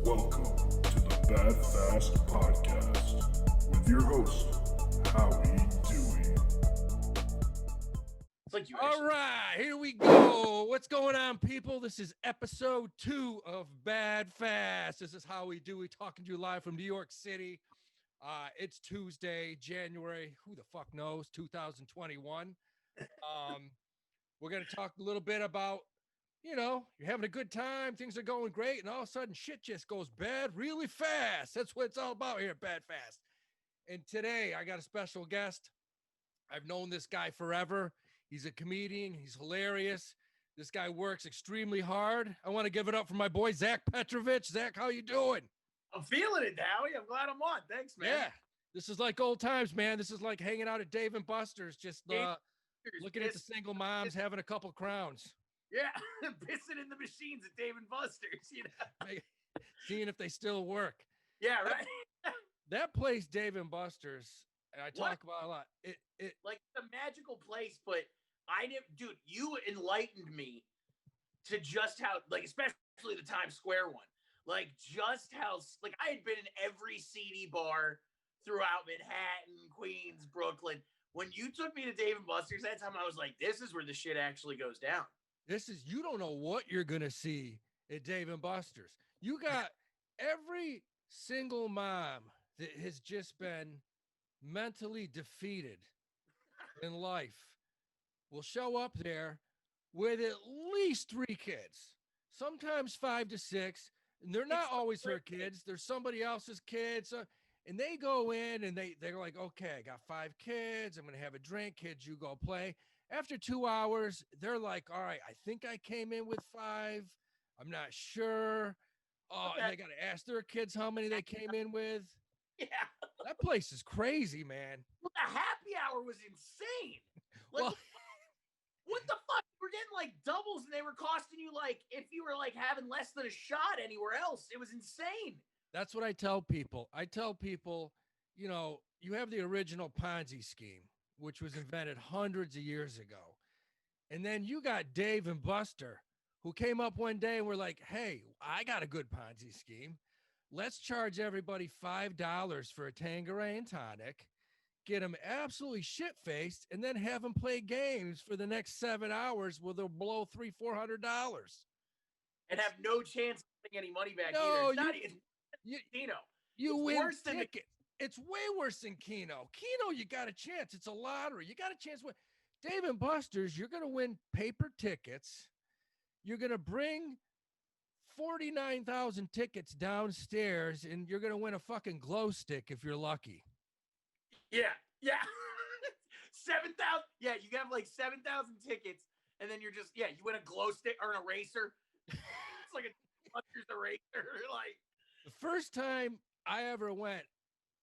Welcome to the Badfast podcast with your host, Howie Dewey. It's like you All right, here we go. What's going on, people? This is episode 2 of Badfast. This is Howie Dewey talking to you live from New York City. It's Tuesday, January, who the fuck knows, 2021. We're going to talk a little bit about, you know, you're having a good time, things are going great, and all of a sudden shit just goes bad really fast. That's what it's all about here at Badfast. And today I got a special guest. I've known this guy forever. He's a comedian. He's hilarious. This guy works extremely hard. I want to give it up for my boy, Zach Petrovich. Zach, how you doing? I'm feeling it, Howie. I'm glad I'm on. Thanks, man. Yeah, this is like old times, man. This is like hanging out at Dave and Buster's, just looking at the single moms, having a couple crowns. Yeah, pissing in the machines at Dave and Buster's, you know. Seeing if they still work. Yeah, right. That place, Dave and Buster's, I talk about a lot. It like the magical place, but I didn't, dude. You enlightened me to just how, like, especially the Times Square one, like just how, like, I had been in every seedy bar throughout Manhattan, Queens, Brooklyn. When you took me to Dave and Buster's that time, I was like, this is where the shit actually goes down. You don't know what you're going to see at Dave and Buster's. You got every single mom that has just been mentally defeated in life will show up there with at least 3 kids, sometimes 5 to 6. And they're not always her kids. They're somebody else's kids. And they go in and they're like, okay, I got 5 kids. I'm going to have a drink. Kids, you go play. After 2 hours, they're like, all right, I think I came in with 5. I'm not sure. Oh, and they got to ask their kids how many they came in with. Yeah. That place is crazy, man. Well, the happy hour was insane. Like, Well, what the fuck? We're getting like doubles and they were costing you like, if you were like having less than a shot anywhere else. It was insane. that's what I tell people. I tell people, you know, you have the original Ponzi scheme, which was invented hundreds of years ago. And then you got Dave and Buster, who came up one day and were like, hey, I got a good Ponzi scheme. Let's charge everybody $5 for a Tanqueray and tonic, get them absolutely shit-faced, and then have them play games for the next 7 hours where they'll blow $300-400. And have no chance of getting any money back No, either. It's Keno. You It's win worse than the- ticket. It's way worse than Keno. Keno, you got a chance. It's a lottery. You got a chance to win. Dave and Buster's, you're going to win paper tickets. You're going to bring 49,000 tickets downstairs, and you're going to win a fucking glow stick if you're lucky. Yeah. 7,000. Yeah, you have like 7,000 tickets, and then you're just, you win a glow stick or an eraser. It's like a Buster's eraser. Like, The first time I ever went,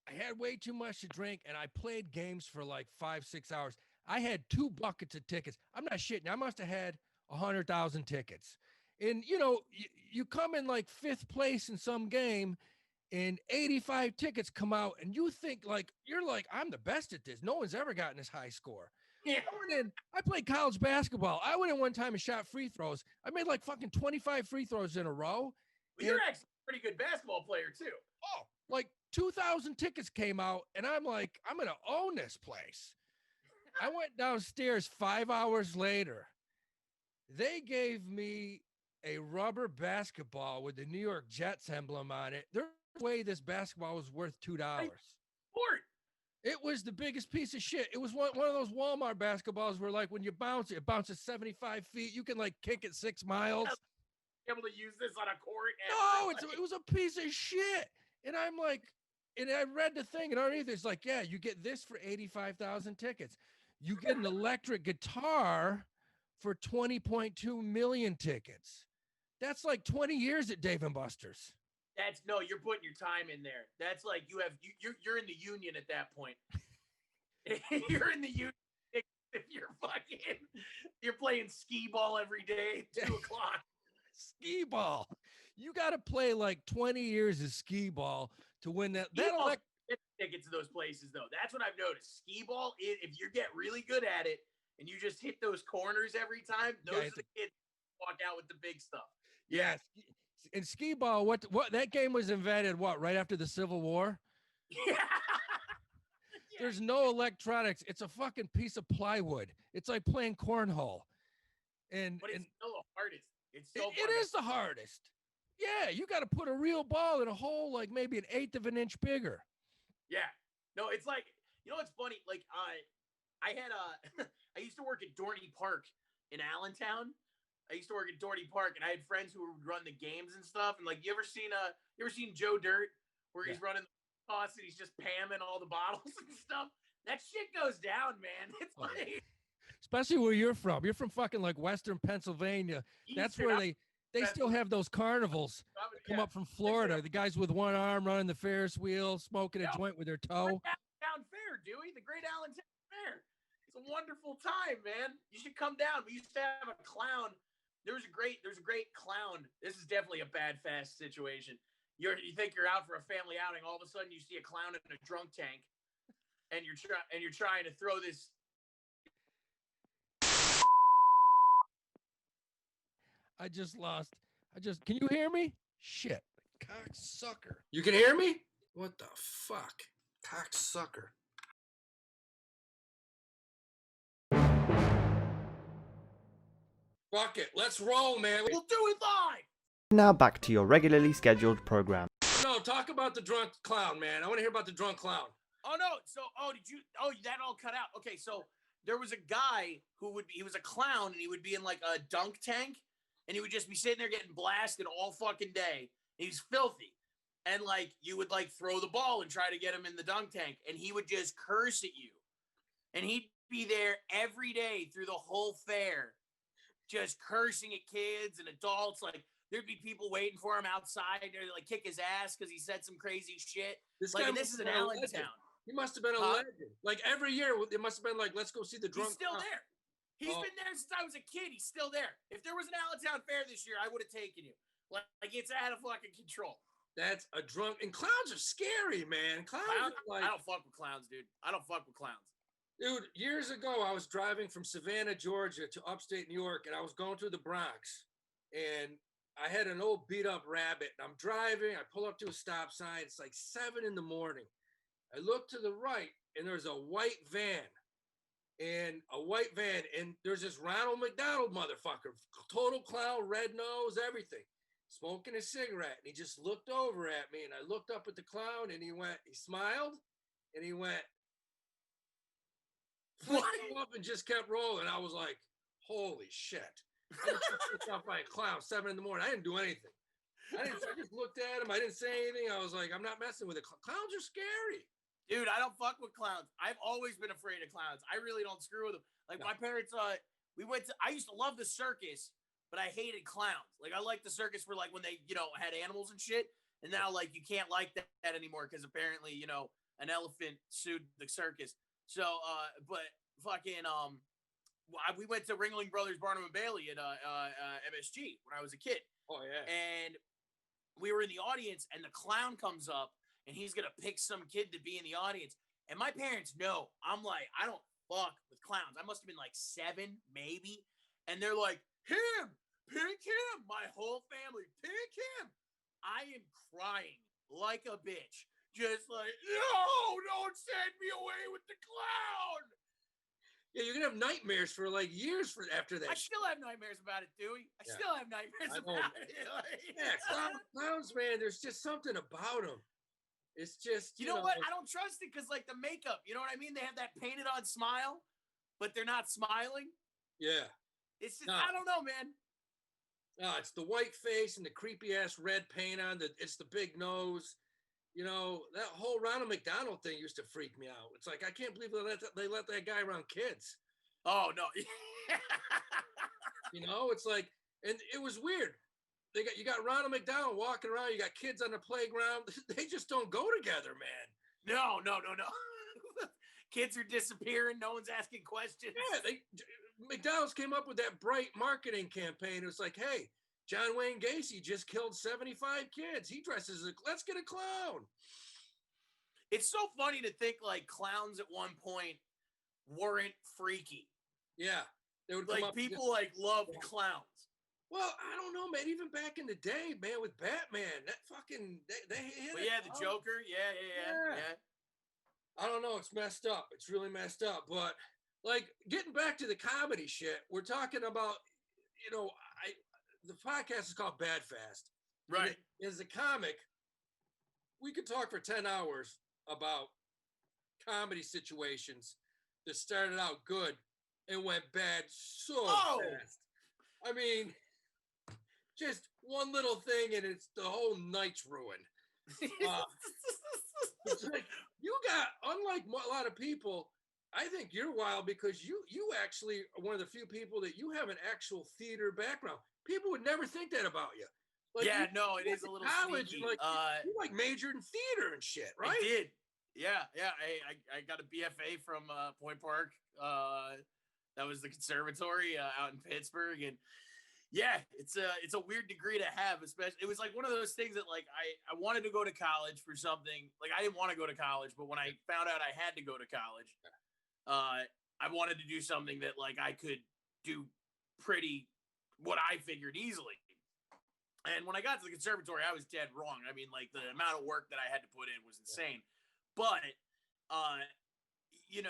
I had way too much to drink, and I played games for like 5-6 hours. I had 2 buckets of tickets. I'm not shitting. I must have had 100,000 tickets. And, you know, you come in like 5th place in some game, and 85 tickets come out, and you think like, you're like, I'm the best at this. No one's ever gotten this high score. yeah. I played college basketball. I went in one time and shot free throws. I made like fucking 25 free throws in a row. Well, you're actually a pretty good basketball player, too. Oh, like 2,000 tickets came out, and I'm like, I'm going to own this place. I went downstairs 5 hours later. They gave me a rubber basketball with the New York Jets emblem on it. There's no way this basketball was worth $2. Sport. It was the biggest piece of shit. It was one of those Walmart basketballs where, like, when you bounce it, it bounces 75 feet. You can, like, kick it 6 miles. Able to use this on a court. No, it was a piece of shit. And I'm like, and I read the thing, and underneath it's like, yeah, you get this for 85,000 tickets. You get an electric guitar for 20.2 million tickets. That's like 20 years at Dave and Buster's. You're putting your time in there. That's like you're in the union at that point. You're in the union if you're playing Skeeball every day at 2 o'clock. Skeeball. You got to play like 20 years of Skeeball to win that. Tickets to those places though. That's what I've noticed. Skeeball, if you get really good at it and you just hit those corners every time, those are the kids who walk out with the big stuff. Yes. In Skeeball, what that game was invented, right after the Civil War? Yeah. There's no electronics. It's a fucking piece of plywood. It's like playing cornhole. But it's still the hardest. It's so it is the hardest. Yeah, you got to put a real ball in a hole like maybe an eighth of an inch bigger. Yeah. No, it's like, you know what's funny? Like I had I used to work at Dorney Park in Allentown. I used to work at Dorney Park, and I had friends who would run the games and stuff. And like, you ever seen Joe Dirt, where he's running the toss and he's just pamming all the bottles and stuff? That shit goes down, man. It's like, especially where you're from. You're from fucking like Western Pennsylvania. That's where they still have those carnivals that come up from Florida. The guys with one arm running the Ferris wheel, smoking a joint with their toe. Allentown Fair, Dewey, the Great Allentown Fair. It's a wonderful time, man. You should come down. We used to have a clown. There's a great clown. This is definitely a Badfast situation. You think you're out for a family outing, all of a sudden you see a clown in a drunk tank, and you're trying to throw this. Can you hear me? Shit. Cocksucker. You can hear me? What the fuck? Cocksucker. Fuck it. Let's roll, man. We'll do it live. Now back to your regularly scheduled program. No, talk about the drunk clown, man. I want to hear about the drunk clown. Oh, no. So, that all cut out. Okay, so there was a guy he was a clown, and he would be in like a dunk tank, and he would just be sitting there getting blasted all fucking day. He's filthy. And like, you would like throw the ball and try to get him in the dunk tank, and he would just curse at you. And he'd be there every day through the whole fair, just cursing at kids and adults. Like, there'd be people waiting for him outside to like kick his ass because he said some crazy shit. This is in Allentown. He must have been a legend. Like every year, it must have been like, let's go see the drunk. He's still there. He's been there since I was a kid. He's still there. If there was an Allentown Fair this year, I would have taken you. Like it's out of fucking control. That's a drunk. And clowns are scary, man. Clowns are like, I don't fuck with clowns, dude. I don't fuck with clowns. Dude, years ago, I was driving from Savannah, Georgia to upstate New York, and I was going through the Bronx. And I had an old beat-up Rabbit. And I'm driving. I pull up to a stop sign. It's like 7 a.m. I look to the right, and there's a white van. And there's this Ronald McDonald motherfucker, total clown, red nose, everything, smoking a cigarette. And he just looked over at me, and I looked up at the clown, and he smiled, and he went, flipped up and just kept rolling. I was like, holy shit. I was picked up by a clown 7 a.m. I didn't do anything. I just looked at him. I didn't say anything. I was like, I'm not messing with it. Clowns are scary. Dude, I don't fuck with clowns. I've always been afraid of clowns. I really don't screw with them. Like my parents, I used to love the circus, but I hated clowns. Like I liked the circus for like when they, had animals and shit. And now like you can't like that anymore because apparently, an elephant sued the circus. So, but fucking, we went to Ringling Brothers Barnum and Bailey at MSG when I was a kid. Oh yeah. And we were in the audience, and the clown comes up, and he's gonna pick some kid to be in the audience. And my parents know I'm like, I don't fuck with clowns. I must have been like 7, maybe. And they're like, him, pick him. My whole family, pick him. I am crying like a bitch. Just like, no, don't send me away with the clown. Yeah, you're gonna have nightmares for like years after that. I still have nightmares about it, Dewey. I still have nightmares about it. Yeah, clowns, man. There's just something about them. It's just you know what? I don't trust it because like the makeup, you know what I mean? They have that painted on smile, but they're not smiling. Yeah, it's just I don't know, man. No, it's the white face and the creepy ass red paint on. It's the big nose. That whole Ronald McDonald thing used to freak me out. It's like, I can't believe they let that guy around kids. Oh, no. It's like, and it was weird. You got Ronald McDonald walking around. You got kids on the playground. They just don't go together, man. No. Kids are disappearing. No one's asking questions. Yeah, McDonald's came up with that bright marketing campaign. It was like, hey, John Wayne Gacy just killed 75 kids. He dresses let's get a clown. It's so funny to think like clowns at one point weren't freaky. Yeah. They would like people like loved clowns. Well, I don't know, man. Even back in the day, man, with Batman, that fucking they hit But it, yeah, the bro. Joker. Yeah. I don't know. It's messed up. It's really messed up. But like getting back to the comedy shit, we're talking about, the podcast is called Badfast. Right. As a comic, we could talk for 10 hours about comedy situations that started out good and went bad so fast. I mean, just one little thing and it's the whole night's ruined. It's like you got, unlike a lot of people, I think you're wild because you actually are one of the few people that you have an actual theater background. People would never think that about you. Like, yeah, you no, it is a little college, sneaky. like you like majored in theater and shit, right? I did. Yeah. I got a BFA from Point Park. That was the Conservatory out in Pittsburgh, and yeah, it's a weird degree to have. Especially, it was like one of those things that like I wanted to go to college for something. Like I didn't want to go to college, but when I found out I had to go to college, I wanted to do something that like I could do pretty what I figured easily. And when I got to the conservatory, I was dead wrong. I mean, like the amount of work that I had to put in was insane. But you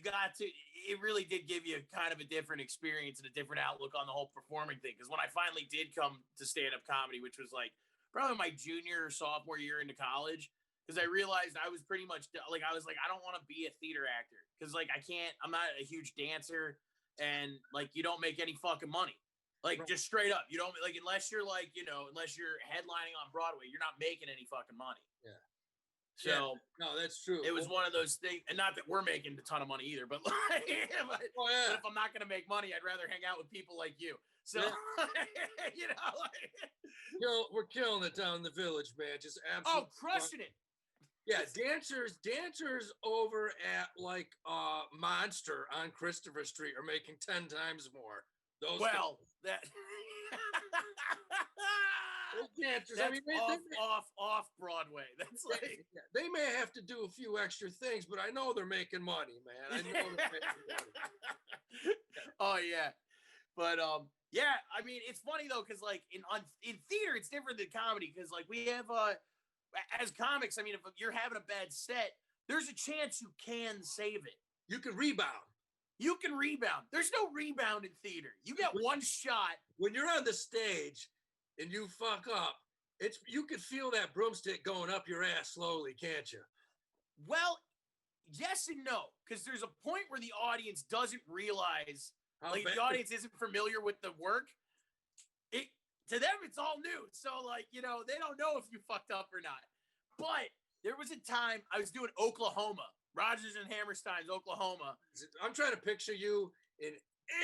got to, it really did give you kind of a different experience and a different outlook on the whole performing thing. Because when I finally did come to stand-up comedy, which was like probably my junior or sophomore year into college, because I realized I was pretty much like, I was like, I don't want to be a theater actor. Because like, I'm not a huge dancer, and like, you don't make any fucking money. Like, just straight up, you don't, like, unless you're like, unless you're headlining on Broadway, you're not making any fucking money. Yeah. So no, that's true. It was one of those things, and not that we're making a ton of money either, but like, but if I'm not going to make money, I'd rather hang out with people like you. So, we're killing it down in the village, man. Just absolutely crushing it. Yeah, dancers over at like Monster on Christopher Street are making 10 times more. Those dancers, I mean, off Broadway. That's like they may have to do a few extra things, but I know they're making money, man. I know they're making money. Oh yeah, but yeah. I mean, it's funny though, because like in theater, it's different than comedy. Because like we have as comics, I mean, if you're having a bad set, there's a chance you can save it. You can rebound. There's no rebound in theater. You get one shot. When you're on the stage and you fuck up, you can feel that broomstick going up your ass slowly, can't you? Well, yes and no, because there's a point where the audience doesn't realize, the audience isn't familiar with the work. To them, it's all new. So, like, they don't know if you fucked up or not. But there was a time I was doing Oklahoma, Rodgers and Hammerstein's Oklahoma. I'm trying to picture you in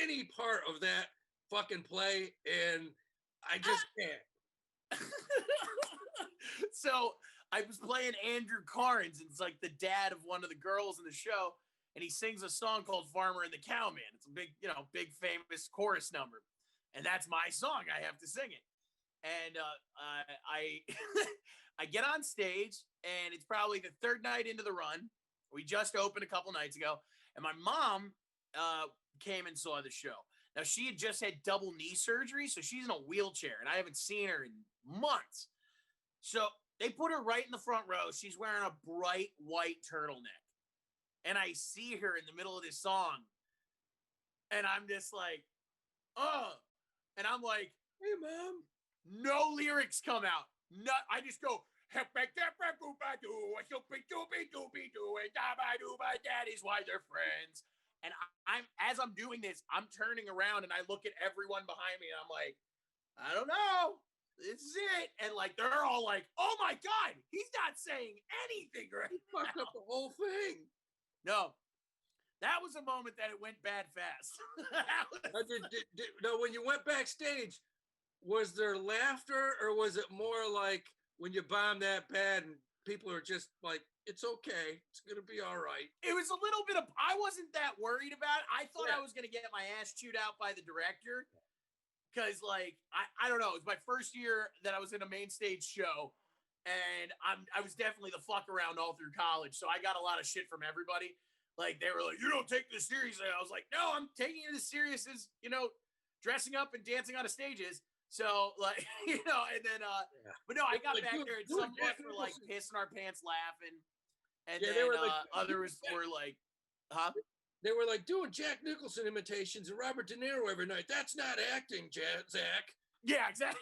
any part of that fucking play, and I just can't. So I was playing Andrew Carnes, and it's like the dad of one of the girls in the show, and he sings a song called Farmer and the Cowman. It's a big famous chorus number. And that's my song. I have to sing it. And I get on stage, and it's probably the third night into the run. We just opened a couple nights ago, and my mom came and saw the show. Now, she had just had double knee surgery, so she's in a wheelchair, and I haven't seen her in months. So they put her right in the front row. She's wearing a bright white turtleneck. And I see her in the middle of this song, and I'm just like, oh. And I'm like, hey, Mom. No lyrics come out. I just go, daddy's why they're friends. And as I'm doing this, I'm turning around and I look at everyone behind me and I'm like, I don't know. This is it. And like, they're all like, oh my God, he's not saying anything right now. He fucked up the whole thing. No. That was a moment that it went bad fast. Now, when you went backstage, was there laughter, or was it more like when you bombed that bad and people are just like, it's okay, it's going to be all right? It was a little bit of, I wasn't that worried about it. I thought I was going to get my ass chewed out by the director. Because, like, I don't know, it was my first year that I was in a main stage show. And I was definitely the fuck around all through college. So I got a lot of shit from everybody. Like, they were like, you don't take this seriously. I was like, no, I'm taking it as serious as, dressing up and dancing on a stage is. So like, and then but no, I got Like, back dude, there and dude, some of us Jack were like Nicholson. pissing our pants laughing. And Yeah, then they were like, others were like, huh? They were like doing Jack Nicholson imitations and Robert De Niro every night. That's not acting, Zach. Yeah, exactly.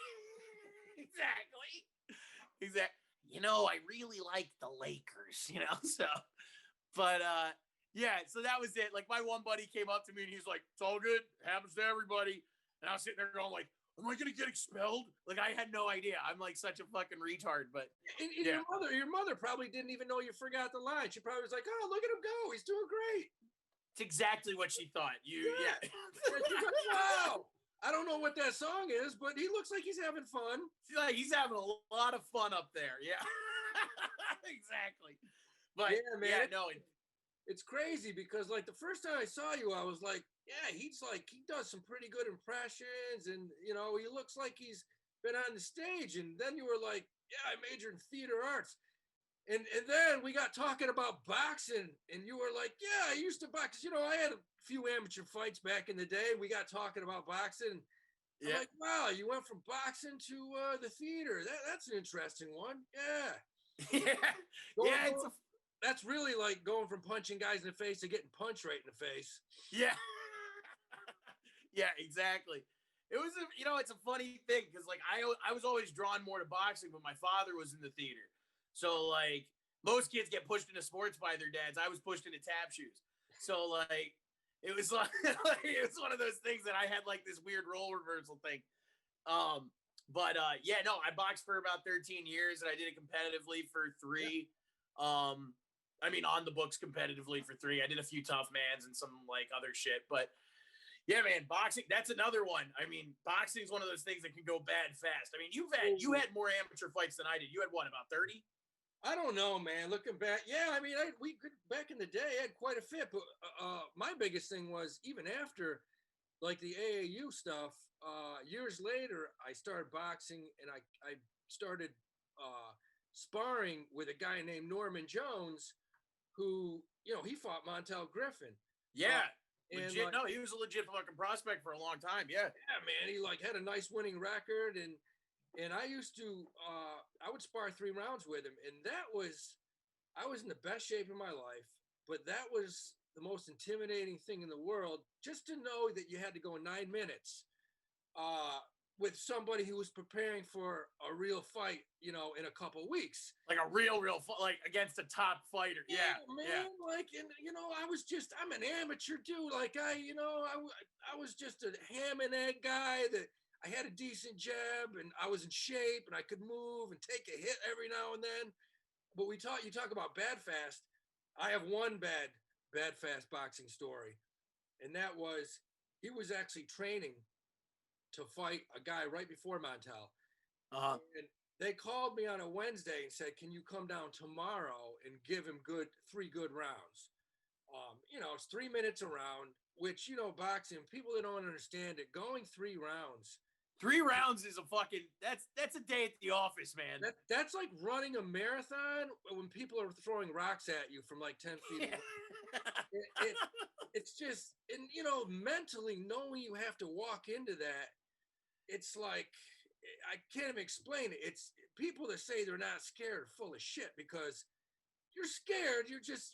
Exactly. I really like the Lakers, so, but, yeah, so that was it. Like, my one buddy came up to me and he was like, it's all good. It happens to everybody. And I was sitting there going like, am I going to get expelled? Like, I had no idea. I'm like such a fucking retard, but And yeah. your mother probably didn't even know you forgot the line. She probably was like, oh, look at him go. He's doing great. It's exactly what she thought. Yeah. She's like, wow. I don't know what that song is, but he looks like he's having fun. He's having a lot of fun up there. Yeah. Exactly. But yeah, man. Yeah, no. It's crazy because like the first time I saw you, I was like, yeah, he does some pretty good impressions. And, he looks like he's been on the stage. And then you were like, yeah, I majored in theater arts. And then we got talking about boxing, and you were like, yeah, I used to box. I had a few amateur fights back in the day. We got talking about boxing. Yeah. I'm like, wow, you went from boxing to the theater. That's an interesting one. Yeah. Yeah. That's really like going from punching guys in the face to getting punched right in the face. Yeah. Yeah, exactly. It was, it's a funny thing because like I was always drawn more to boxing, but my father was in the theater. So like most kids get pushed into sports by their dads. I was pushed into tap shoes. So like it was like it was one of those things that I had like this weird role reversal thing. But yeah, no, I boxed for about 13 years and I did it competitively for 3. Yeah. I mean on the books competitively for 3. I did a few tough mans and some like other shit, but yeah, man, boxing, that's another one. I mean, boxing is one of those things that can go bad fast. I mean, you had more amateur fights than I did. You had what, about 30? I don't know, man. Looking back, yeah, I mean, we could back in the day, I had quite a fit. But my biggest thing was even after, like the AAU stuff. Years later, I started boxing, and I started sparring with a guy named Norman Jones, who he fought Montel Griffin. Yeah, legit. No, he was a legit fucking prospect for a long time. Yeah, yeah, man. He like had a nice winning record, and I used to, I would spar 3 rounds with him. And I was in the best shape of my life, but that was the most intimidating thing in the world, just to know that you had to go 9 minutes with somebody who was preparing for a real fight, in a couple weeks. Like a real fight, like against a top fighter. Yeah, man. Yeah. Like, and I'm an amateur dude. Like I was just a ham and egg guy that, I had a decent jab and I was in shape and I could move and take a hit every now and then. But you talk about Badfast. I have one Badfast boxing story. And that was, he was actually training to fight a guy right before Montel. Uh-huh. And they called me on a Wednesday and said, can you come down tomorrow and give him 3 good rounds? It's 3 minutes a round, which, boxing, people that don't understand it, going 3 rounds. 3 rounds is a fucking, that's a day at the office, man. That's like running a marathon when people are throwing rocks at you from like 10 feet. Yeah. It's just, and mentally knowing you have to walk into that, it's like, I can't even explain it. It's people that say they're not scared are full of shit, because you're scared. You're just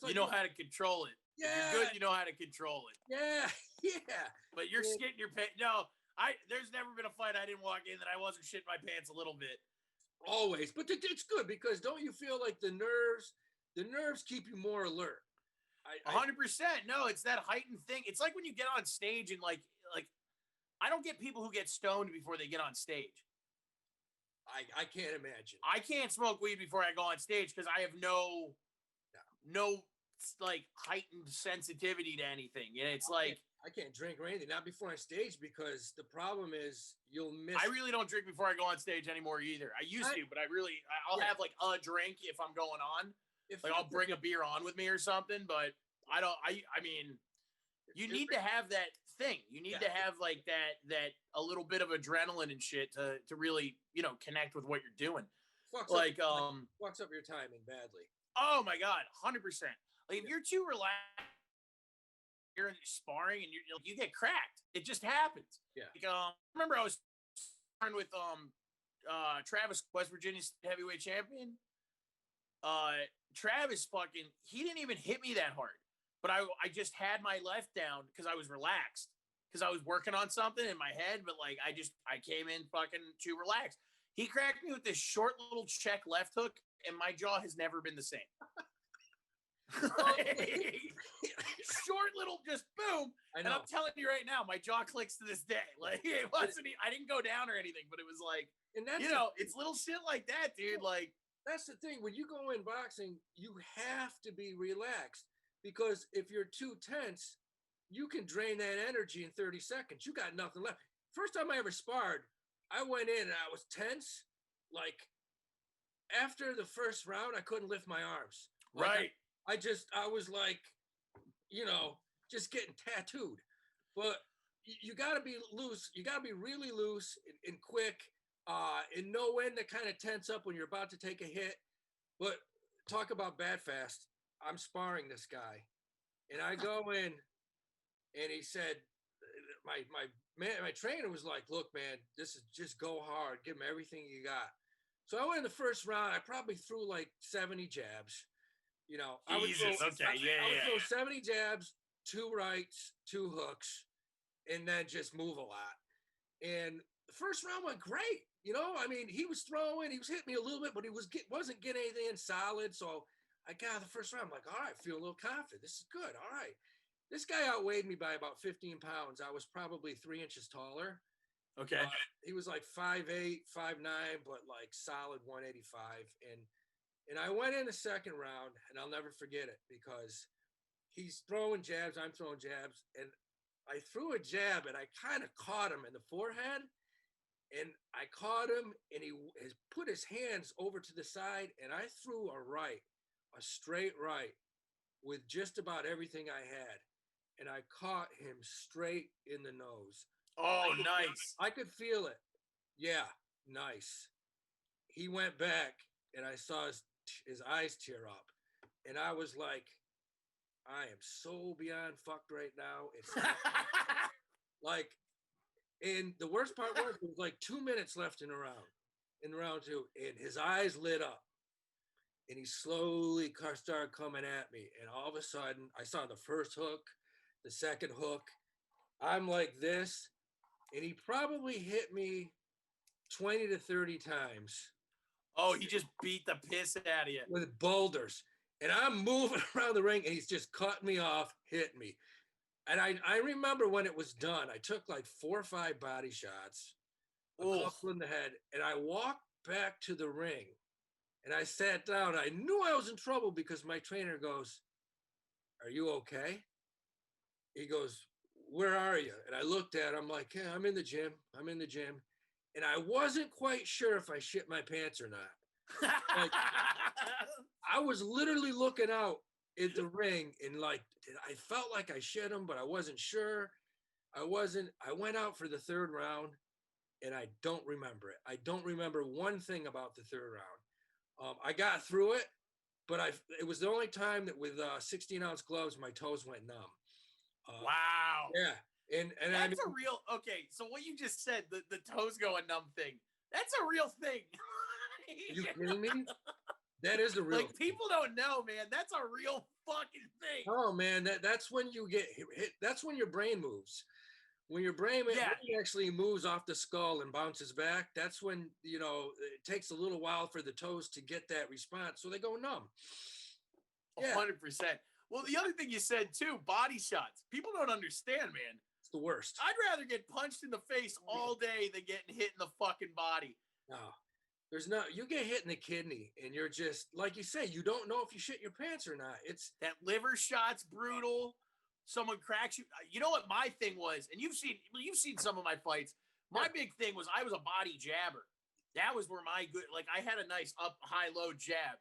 like, you know how to control it. Yeah. If you're good, you know how to control it. Yeah. Yeah. But you're getting your pants. No, there's never been a fight I didn't walk in that I wasn't shitting my pants a little bit. Always. But it's good, because don't you feel like the nerves keep you more alert? 100%. No, it's that heightened thing. It's like when you get on stage and like I don't get people who get stoned before they get on stage. I can't imagine. I can't smoke weed before I go on stage because I have no like heightened sensitivity to anything. And it's like, I can't drink or anything, not before on stage, because the problem is you'll miss. I really don't drink before I go on stage anymore either. I used to, but I'll have like a drink if I'm going on. Like I'll bring a beer on with me or something, but I mean, you need to have that thing. You need to have like that a little bit of adrenaline and shit to really, connect with what you're doing. Fucks up your timing badly. Oh my God, 100%. Like if you're too relaxed you're sparring and you get cracked. It just happens. Yeah. Like, remember I was sparring with Travis, West Virginia's heavyweight champion. Travis he didn't even hit me that hard, but I just had my left down because I was relaxed because I was working on something in my head, but like I came in fucking too relaxed. He cracked me with this short little check left hook, and my jaw has never been the same. Short little just boom. And I'm telling you right now, my jaw clicks to this day. Like it wasn't, I didn't go down or anything, but it was like, and that's it's little shit like that, dude. Like that's the thing. When you go in boxing, you have to be relaxed because if you're too tense, you can drain that energy in 30 seconds. You got nothing left. First time I ever sparred, I went in and I was tense. Like after the first round, I couldn't lift my arms. Like, right. I was like, just getting tattooed. But you got to be loose. You got to be really loose and quick and know when to kind of tense up when you're about to take a hit. But talk about Badfast. I'm sparring this guy. And I go in and he said, my trainer was like, look, man, this is just go hard. Give him everything you got. So I went in the first round. I probably threw like 70 jabs. I would throw 70 jabs, 2 rights, 2 hooks, and then just move a lot. And the first round went great. I mean, he was throwing, he was hitting me a little bit, but he wasn't getting anything in solid. So I got the first round. I'm like, all right, I feel a little confident. This is good. All right. This guy outweighed me by about 15 pounds. I was probably 3 inches taller. Okay. He was like 5'8", 5'9", but like solid 185. And I went in the second round, and I'll never forget it because he's throwing jabs, I'm throwing jabs, and I threw a jab, and I kind of caught him in the forehead, and I caught him, and he has put his hands over to the side, and I threw a straight right, with just about everything I had, and I caught him straight in the nose. Oh, nice. I could feel it. Yeah, nice. He went back, and I saw his eyes tear up, and I was like, I am so beyond fucked right now. It's like, and the worst part was there was like 2 minutes left in round 2, and his eyes lit up, and he slowly started coming at me, and all of a sudden I saw the first hook, the second hook. I'm like this, and he probably hit me 20 to 30 times. Oh, he just beat the piss out of you. With boulders. And I'm moving around the ring, and he's just cutting me off, hitting me. And I remember when it was done, I took like 4 or 5 body shots, a couple in the head, and I walked back to the ring, and I sat down. I knew I was in trouble because my trainer goes, are you okay? He goes, where are you? And I looked at him, I'm like, yeah, I'm in the gym. And I wasn't quite sure if I shit my pants or not. Like, I was literally looking out at the ring and like, I felt like I shit him, but I wasn't sure. I went out for the third round and I don't remember it. I don't remember one thing about the third round. I got through it, but it was the only time that with 16-ounce gloves, my toes went numb. Wow. Yeah. And that's a real, okay, so what you just said, the toes going numb thing, that's a real thing. Are you kidding me? That is a real like thing. People don't know, man. That's a real fucking thing. Oh man, that's when you get hit. That's when your brain moves. When your brain actually moves off the skull and bounces back, that's when it takes a little while for the toes to get that response, so they go numb. 100%. Well, the other thing you said too, body shots. People don't understand, man. It's the worst. I'd rather get punched in the face all day than getting hit in the fucking body. No, you get hit in the kidney and you're just, like you say, you don't know if you shit your pants or not. It's that liver shot's brutal. Someone cracks you. You know what my thing was? And you've seen some of my fights. My big thing was I was a body jabber. That was where my good, like I had a nice up, high, low jab.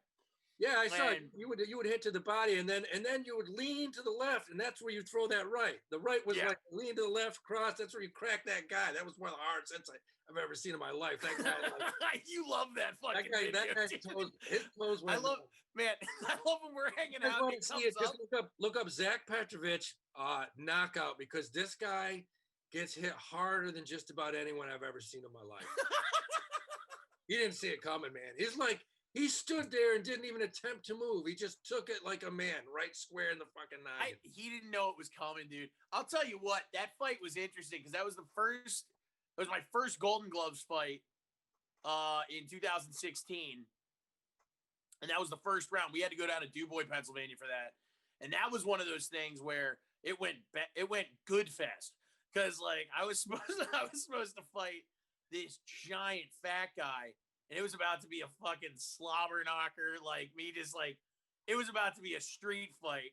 Yeah, I saw it. And- You would hit to the body, and then you would lean to the left, and that's where you throw that right. The right was Yeah. like lean to the left, cross. That's where you crack that guy. That was one of the hardest hits I've ever seen in my life. That guy, like, you love that fucking video, that guy's dude. toes, his toes went. I love, man. I love when we're hanging I out. want He to see comes it. Just up. look up Zach Petrovich knockout, because this guy gets hit harder than just about anyone I've ever seen in my life. He didn't see it coming, man. He's like, he stood there and didn't even attempt to move. He just took it like a man, right square in the fucking noggin. He didn't know it was coming, dude. I'll tell you what, that fight was interesting because that was it was my first Golden Gloves fight in 2016. And that was the first round. We had to go down to DuBois, Pennsylvania for that. And that was one of those things where it went good fast. Cause like I was supposed to fight this giant fat guy, and it was about to be a fucking slobber knocker, like me just like it was about to be a street fight.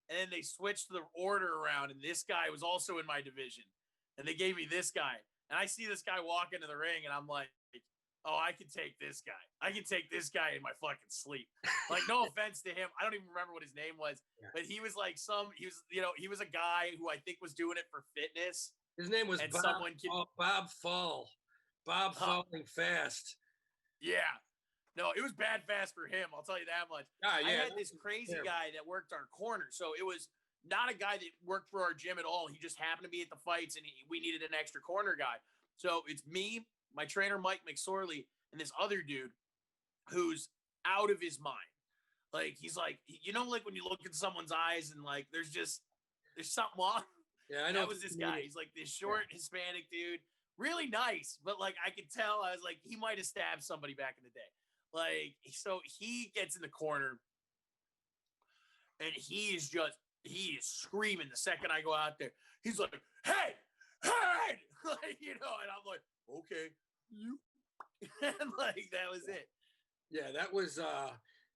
And then they switched the order around, and this guy was also in my division. And they gave me this guy. And I see this guy walk into the ring, and I'm like, oh, I can take this guy. I can take this guy in my fucking sleep. Like, no offense to him. I don't even remember what his name was. Yeah. But he was like he was a guy who I think was doing it for fitness. His name was Bob Fall. Bob Falling Fast. Yeah. No, it was bad fast for him. I'll tell you that much. Yeah. I had this crazy guy that worked our corner. So it was not a guy that worked for our gym at all. He just happened to be at the fights, and we needed an extra corner guy. So it's me, my trainer, Mike McSorley, and this other dude who's out of his mind. Like, he's like, like when you look in someone's eyes and like, there's something wrong. Yeah, I know. That was this guy. He's like this short Hispanic dude, really nice. But like, I could tell, I was like, he might've stabbed somebody back in the day. Like, so he gets in the corner and he is screaming the second I go out there. He's like, hey, like, and I'm like, okay, and like, that was it. Yeah, that was,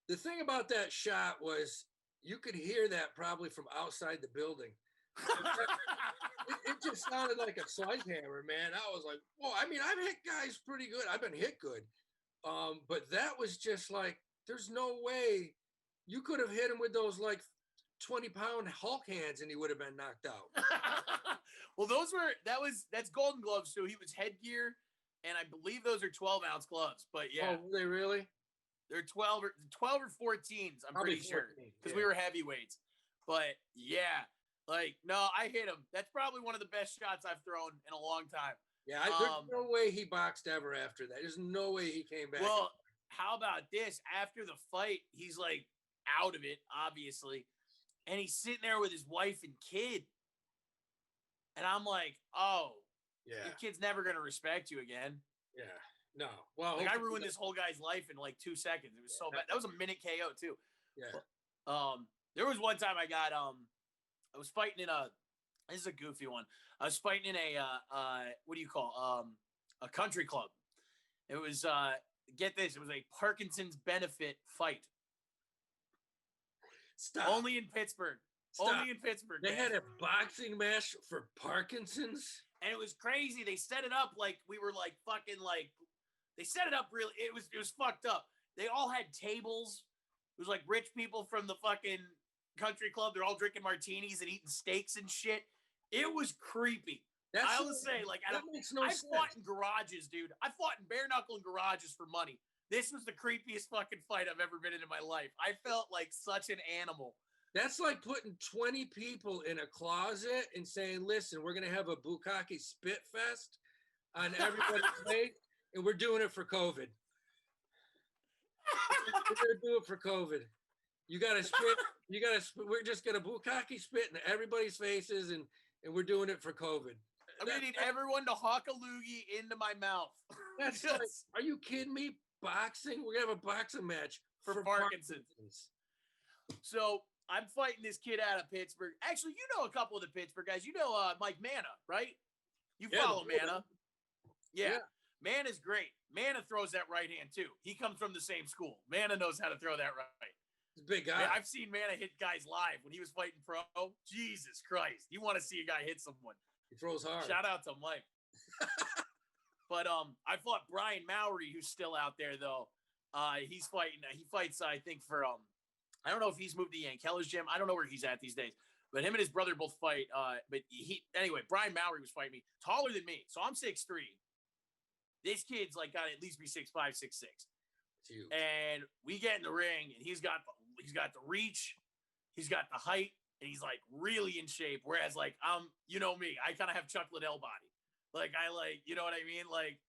the thing about that shot was you could hear that probably from outside the building. It just sounded like a sledgehammer, man. I was like, whoa, I mean, I've hit guys pretty good. I've been hit good. But that was just like, there's no way you could have hit him with those like 20-pound Hulk hands and he would have been knocked out. Well, that's Golden Gloves. So he was headgear, and I believe those are 12-ounce gloves. But yeah. Oh, were they really? They're 12 or 14s, I'm Probably pretty sure. 14, Because yeah. we were heavyweights. But yeah, like, no, I hit him. That's probably one of the best shots I've thrown in a long time. Yeah, there's no way he boxed ever after that. There's no way he came back. Well, how about this? After the fight, he's like out of it, obviously. And he's sitting there with his wife and kid. And I'm like, oh, yeah, your kid's never going to respect you again. Yeah, no. Well, like, I ruined this whole guy's life in like 2 seconds. It was so bad. That was a minute KO too. Yeah. There was one time I was fighting in this is a goofy one. I was fighting in a a country club. It was get this, it was a Parkinson's benefit fight. Stop. Only in Pittsburgh. Stop. Only in Pittsburgh. They man. had a boxing match for Parkinson's, and it was crazy. They set it up like we were like fucking like. They set it up really. It was fucked up. They all had tables. It was like rich people from the fucking country club. They're all drinking martinis and eating steaks and shit. It was creepy. I will say, like, I fought in garages, dude. I fought in bare knuckle in garages for money. This was the creepiest fucking fight I've ever been in my life. I felt like such an animal. That's like putting 20 people in a closet and saying, listen, we're going to have a bukkake spit fest on everybody's plate, and we're doing it for COVID. We're going to do it for COVID. You got to spit. We're just going to bukkake spit in everybody's faces, and we're doing it for COVID. I'm going to need everyone to hawk a loogie into my mouth. That's like, are you kidding me? Boxing? We're going to have a boxing match for Parkinson's. So I'm fighting this kid out of Pittsburgh. Actually, you know a couple of the Pittsburgh guys. You know Mike Manna, right? You follow Manna. Yeah. Manna's great. Manna throws that right hand, too. He comes from the same school. Manna knows how to throw that right. He's a big guy. Man, I've seen Manna hit guys live when he was fighting pro. Jesus Christ. You want to see a guy hit someone. He throws hard. Shout out to Mike. But I fought Brian Mowry, who's still out there, though. He's fighting. He fights, I think, for I don't know if he's moved to Yankella's gym. I don't know where he's at these days. But him and his brother both fight. But anyway, Brian Mowry was fighting me, taller than me. So I'm 6'3". This kid's like got to at least be 6'5", 6'6". And we get in the ring, and he's got the reach, he's got the height, and he's like really in shape. Whereas like you know me, I kind of have Chuck Liddell body. Like you know what I mean? Like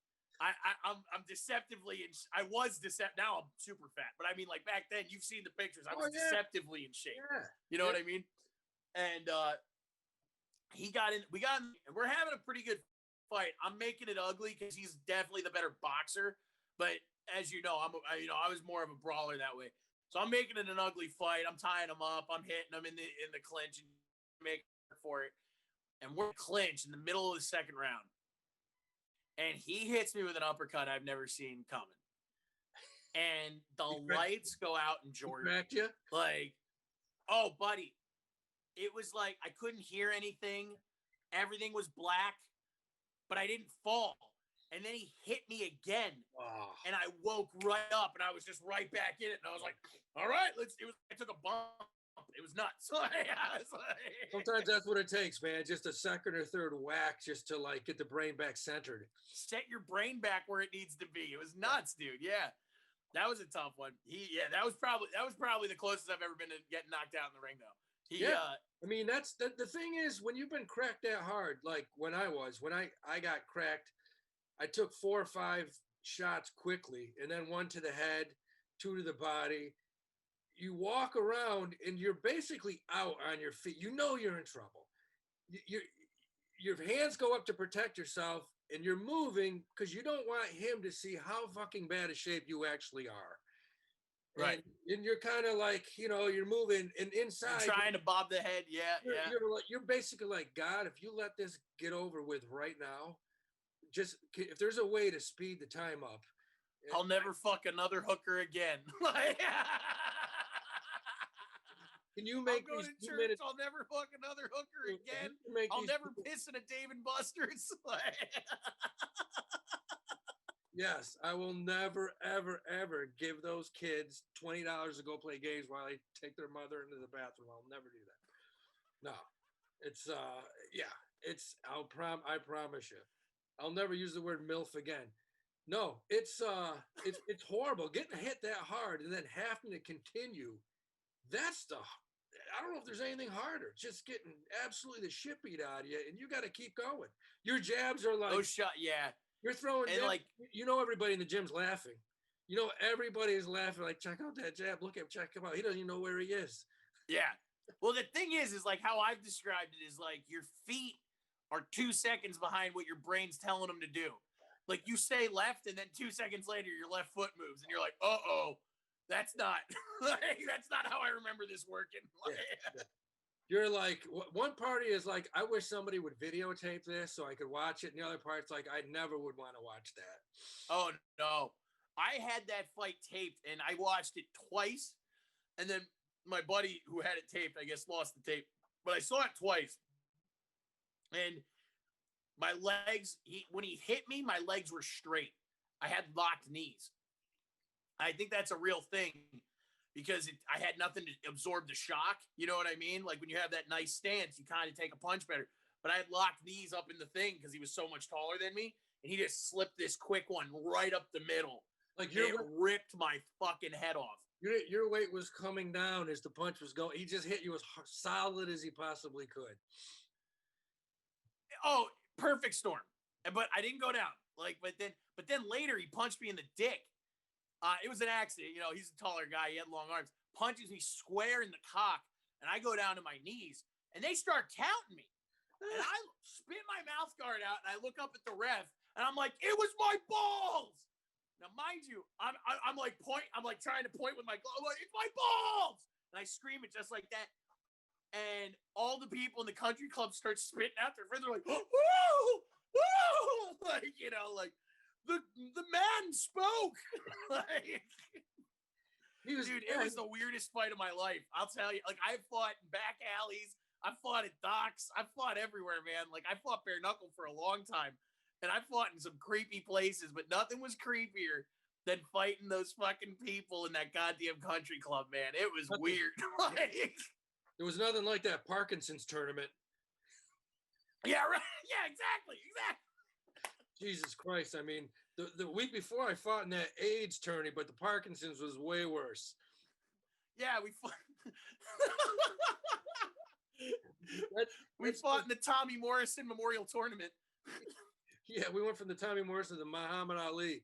I'm deceptively I was deceptive. Now I'm super fat, but I mean like back then you've seen the pictures. I was deceptively in shape. Yeah. You know what I mean? And we got in, and we're having a pretty good fight. I'm making it ugly because he's definitely the better boxer. But as you know, I was more of a brawler that way. So I'm making it an ugly fight. I'm tying him up. I'm hitting him in the clinch and making for it. And we're clinch in the middle of the second round. And he hits me with an uppercut I've never seen coming. And the lights go out in Jordan. Like, oh, buddy. It was like I couldn't hear anything. Everything was black, but I didn't fall. And then he hit me again. Oh. And I woke right up, and I was just right back in it. And I was like, all right, I took a bump. It was nuts. Sometimes that's what it takes, man. Just a second or third whack just to like get the brain back centered. Set your brain back where it needs to be. It was nuts, dude. Yeah. That was a tough one. That was probably the closest I've ever been to getting knocked out in the ring, though. I mean, that's the thing is when you've been cracked that hard, like when I got cracked, I took 4 or 5 shots quickly, and then 1 to the head, 2 to the body. You walk around and you're basically out on your feet. You know you're in trouble. Your hands go up to protect yourself, and you're moving because you don't want him to see how fucking bad a shape you actually are. Right. And you're kind of like, you know, you're moving and inside. You're trying to bob the head. You're basically like, God, if you let this get over with right now, just if there's a way to speed the time up. I'll never fuck another hooker again. Can you make I'll go to church, I'll never fuck another hooker again. I'll never piss in a Dave & Buster's. Yes, I will never, ever, ever give those kids $20 to go play games while they take their mother into the bathroom. I'll never do that. No, it's I promise you, I'll never use the word MILF again. No, it's horrible getting hit that hard and then having to continue. That's I don't know if there's anything harder. Just getting absolutely the shit beat out of you, and you got to keep going. Your jabs are like You're throwing and like everybody in the gym's laughing. Everybody is laughing. Like, check out that jab. Check him out. He doesn't even know where he is. Yeah. Well, the thing is like how I've described it is like your feet are 2 seconds behind what your brain's telling them to do. Like you say left, and then 2 seconds later, your left foot moves, and you're like, uh-oh, that's not how I remember this working. Yeah. You're like, one party is like, I wish somebody would videotape this so I could watch it. And the other part's like, I never would want to watch that. Oh, no. I had that fight taped, and I watched it twice. And then my buddy who had it taped, I guess, lost the tape. But I saw it twice. And my legs, when he hit me, my legs were straight. I had locked knees. I think that's a real thing. Because I had nothing to absorb the shock. You know what I mean? Like when you have that nice stance, you kind of take a punch better. But I had locked knees up in the thing because he was so much taller than me. And he just slipped this quick one right up the middle. Like it ripped my fucking head off. Your weight was coming down as the punch was going. He just hit you as solid as he possibly could. Oh, perfect storm. But I didn't go down. But then later he punched me in the dick. It was an accident. He's a taller guy. He had long arms. Punches me square in the cock, and I go down to my knees, and they start counting me. And I spit my mouth guard out, and I look up at the ref, and I'm like, it was my balls. Now, mind you, I'm trying to point with my glove. I'm like, it's my balls. And I scream it just like that. And all the people in the country club start spitting out their friends. They're like, woo, woo. The man spoke. Dude, it was the weirdest fight of my life. I'll tell you. Like, I fought in back alleys. I fought at docks. I fought everywhere, man. Like, I fought bare knuckle for a long time. And I fought in some creepy places, but nothing was creepier than fighting those fucking people in that goddamn country club, man. It was weird. Like, there was nothing like that Parkinson's tournament. Yeah, right. Yeah, exactly. Jesus Christ. I mean, the week before I fought in that AIDS tourney, but the Parkinson's was way worse. Yeah, we fought. We fought in the Tommy Morrison Memorial Tournament. Yeah, we went from the Tommy Morrison to Muhammad Ali.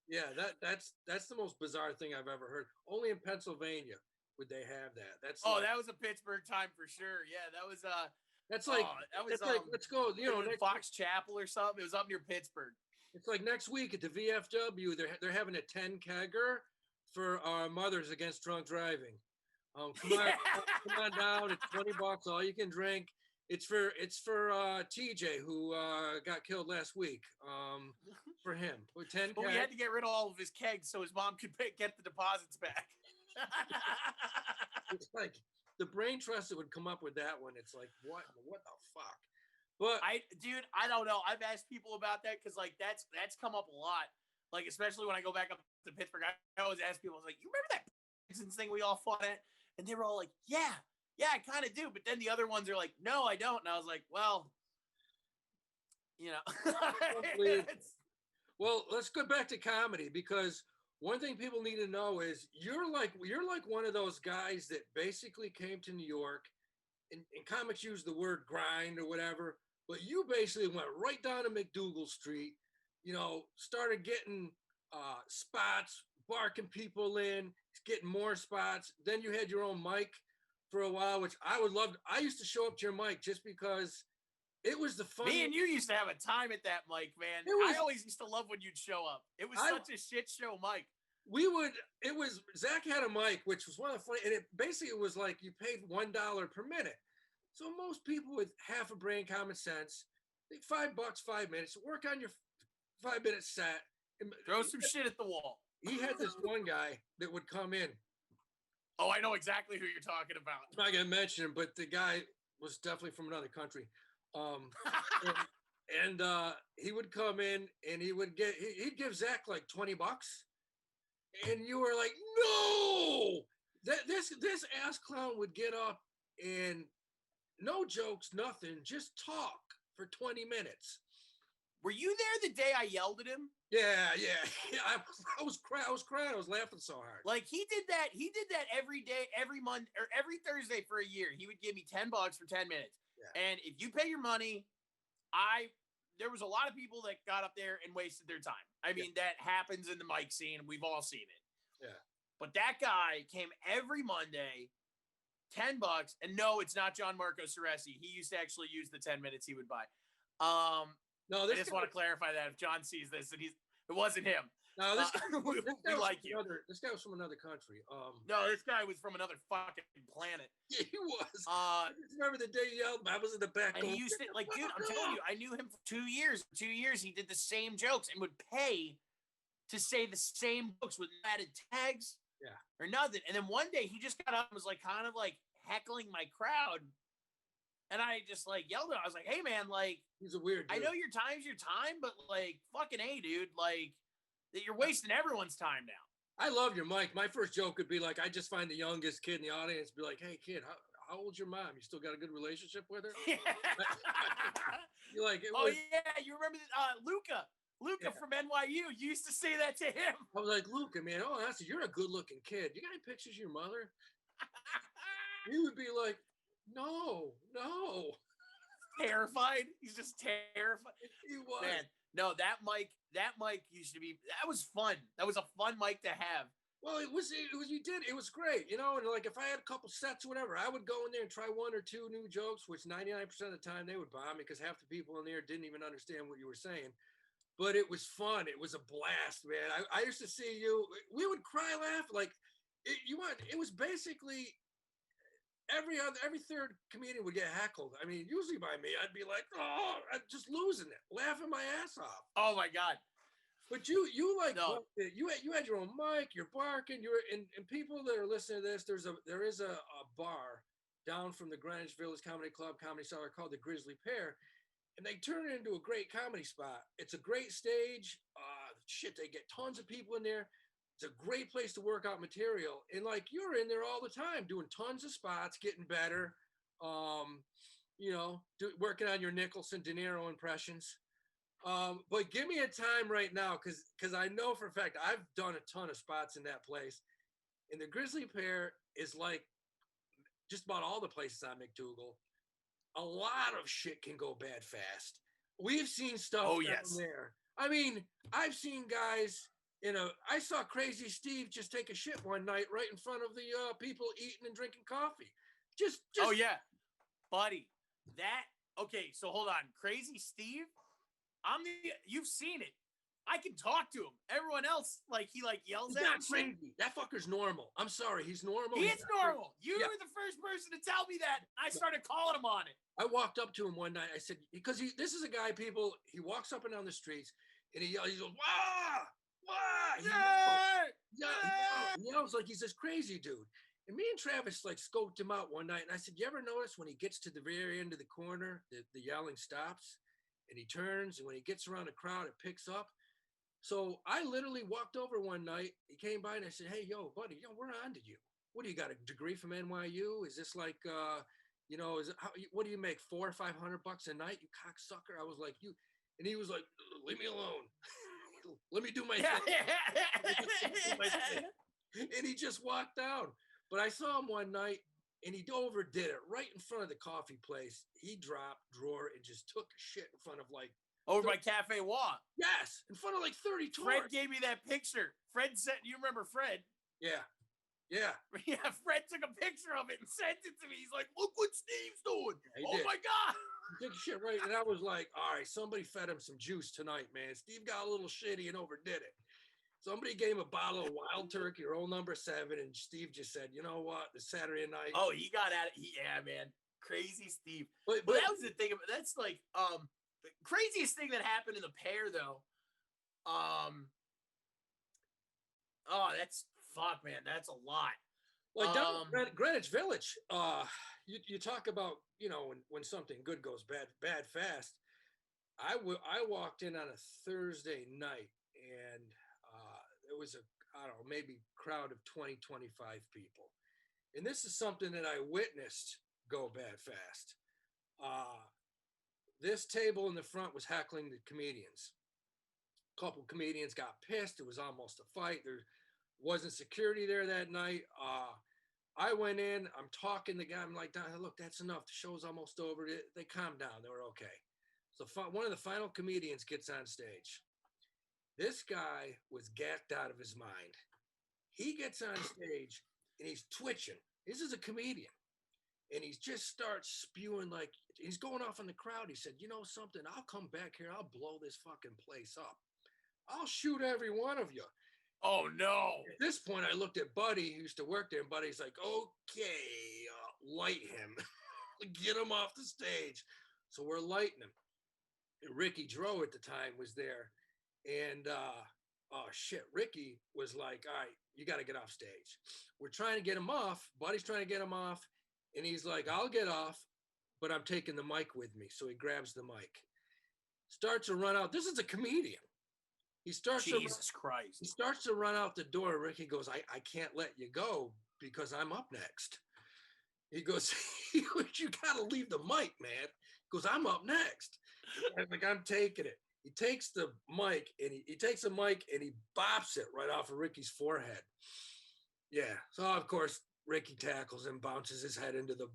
Yeah, that's the most bizarre thing I've ever heard. Only in Pennsylvania would they have that. That was a Pittsburgh time for sure. Yeah, that was that's like let's go. Fox Chapel or something. It was up near Pittsburgh. It's like next week at the VFW. They're having a 10 kegger for our mothers against drunk driving. Come on down. It's $20. All you can drink. It's for TJ who got killed last week. For him, with 10. But we had to get rid of all of his kegs so his mom could get the deposits back. It's like the brain trust that would come up with that one. It's like what the fuck? But I don't know. I've asked people about that because like that's come up a lot. Like especially when I go back up to Pittsburgh, I always ask people. I was like, you remember that Parkinson's thing we all fought at? And they were all like, yeah, I kind of do. But then the other ones are like, no, I don't. And I was like, well, you know. Well, let's go back to comedy because one thing people need to know is you're like one of those guys that basically came to New York, and comics use the word grind or whatever, but you basically went right down to McDougal Street, started getting spots, barking people in, getting more spots. Then you had your own mic for a while, which I would love. I used to show up to your mic just because it was the fun. Me and you used to have a time at that mic, man. I always used to love when you'd show up. It was such a shit show mic. Zach had a mic, which was one of the funny, and it basically was like you paid $1 per minute. So most people with half a brain, common sense, $5, 5 minutes, work on your 5-minute set. And throw some shit at the wall. He had this one guy that would come in. Oh, I know exactly who you're talking about. I'm not going to mention him, but the guy was definitely from another country. And he would come in and he'd give Zach like $20. And you were like, no, this ass clown would get up and no jokes, nothing, just talk for 20 minutes. Were you there the day I yelled at him? Yeah. I was crying. I was laughing so hard. Like he did that every day, every month, or every Thursday for a year. He would give me $10 for 10 minutes. Yeah. And if you pay your money, there was a lot of people that got up there and wasted their time. I mean, that happens in the mic scene. We've all seen it. Yeah. But that guy came every Monday, $10. And no, it's not John Marco Ceresi. He used to actually use the 10 minutes he would buy. No, I just want to clarify that if John sees this, and it wasn't him. No, this guy, we like you. This guy was from another country. No, this guy was from another fucking planet. Yeah, he was. I just remember the day you yelled, I was in the back. And he used to, like, dude, I'm telling you, I knew him for 2 years. 2 years, he did the same jokes and would pay to say the same jokes with added tags or nothing. And then one day he just got up and was like, kind of like heckling my crowd. And I just like yelled at him. I was like, hey man, like, he's a weird dude. I know your time's your time, but like, fucking A, dude, like, that you're wasting everyone's time now. I love your mic. My first joke would be like, I just find the youngest kid in the audience, be like, hey kid, how old's your mom? You still got a good relationship with her? You're like, yeah, you remember Luca from NYU. You used to say that to him. I was like, Luca, man, you're a good looking kid. You got any pictures of your mother? He would be like, no. Terrified. He's just terrified. He was. Man, no, that mic used to be, that was fun. That was a fun mic to have. Well, it was great, and like if I had a couple sets or whatever, I would go in there and try 1 or 2 new jokes, which 99% of the time they would bomb me because half the people in there didn't even understand what you were saying. But it was fun. It was a blast, man. I used to see you. We would cry, laugh. Like, it was basically every third comedian would get heckled. I mean, usually by me, I'd be like, oh, I'm just losing it, laughing my ass off. Oh, my God. But you had your own mic, you're barking, and people that are listening to this, there is a bar down from the Greenwich Village Comedy Club, Comedy Cellar called the Grizzly Pear. And they turn it into a great comedy spot. It's a great stage. shit, they get tons of people in there. It's a great place to work out material. And like, you're in there all the time doing tons of spots, getting better. Working on your Nicholson De Niro impressions. But give me a time right now, because I know for a fact I've done a ton of spots in that place. And the Grizzly Pear is like just about all the places on McDougal. A lot of shit can go bad fast. We've seen stuff down there. I mean, I've seen guys I saw Crazy Steve just take a shit one night right in front of the people eating and drinking coffee. Just oh yeah, buddy. Okay, so hold on. Crazy Steve, you've seen it. I can talk to him. Everyone else, he yells at him. Crazy. That fucker's normal. I'm sorry, he's normal. He is normal. You were the first person to tell me that. I started calling him on it. I walked up to him one night. I said, because this is a guy, he walks up and down the streets and he yells, wah, wah. He yells like he's this crazy dude. And me and Travis scoped him out one night. And I said, you ever notice when he gets to the very end of the corner, the yelling stops and he turns, and when he gets around the crowd, it picks up. So I literally walked over one night. He came by and I said, hey, yo, buddy, we're on to you. What do you got, a degree from NYU? Is this what do you make, $400 or $500 a night, you cocksucker? I was like, you, and he was like, leave me alone. Let me do my thing. And he just walked down. But I saw him one night and he overdid it right in front of the coffee place. He dropped drawer and just took a shit in front of over by Cafe Wa. Yes, in front of 30 tourists. Fred gave me that picture. Fred said, you remember Fred? Yeah. Fred took a picture of it and sent it to me. He's like, look what Steve's doing. Yeah, oh my God. He took shit right. And I was like, all right, somebody fed him some juice tonight, man. Steve got a little shitty and overdid it. Somebody gave him a bottle of Wild Turkey, Roll Number 7, and Steve just said, you know what, the Saturday night. Oh, he got at it. Yeah, man. Crazy Steve. But that was the thing. That's the craziest thing that happened in the Pear, though. That's fuck, man. That's a lot. Down Greenwich Village, you talk about, when something good goes bad fast. I walked in on a Thursday night, and it was maybe crowd of 20, 25 people. And this is something that I witnessed go bad fast. This table in the front was heckling the comedians. A couple comedians got pissed. It was almost a fight. There wasn't security there that night. I went in, I'm talking to the guy. I'm like, look, that's enough. The show's almost over. They calmed down. They were okay. So one of the final comedians gets on stage. This guy was gacked out of his mind. He gets on stage and he's twitching. This is a comedian. And he just starts spewing he's going off in the crowd. He said, you know something? I'll come back here. I'll blow this fucking place up. I'll shoot every one of you. Oh, no. At this point, I looked at Buddy, who used to work there, and Buddy's like, okay, light him. Get him off the stage. So we're lighting him. And Ricky Dro at the time was there. And, Ricky was like, all right, you got to get off stage. We're trying to get him off. Buddy's trying to get him off. And he's like, I'll get off, but I'm taking the mic with me. So he grabs the mic. Starts to run out. This is a comedian. Jesus Christ. He starts to run out the door. Ricky goes, I can't let you go because I'm up next. He goes, you got to leave the mic, man. He goes, I'm up next. I'm like, I'm taking it. He takes the mic and he takes a mic and he bops it right off of Ricky's forehead. Yeah. So of course, Ricky tackles him, bounces his head into the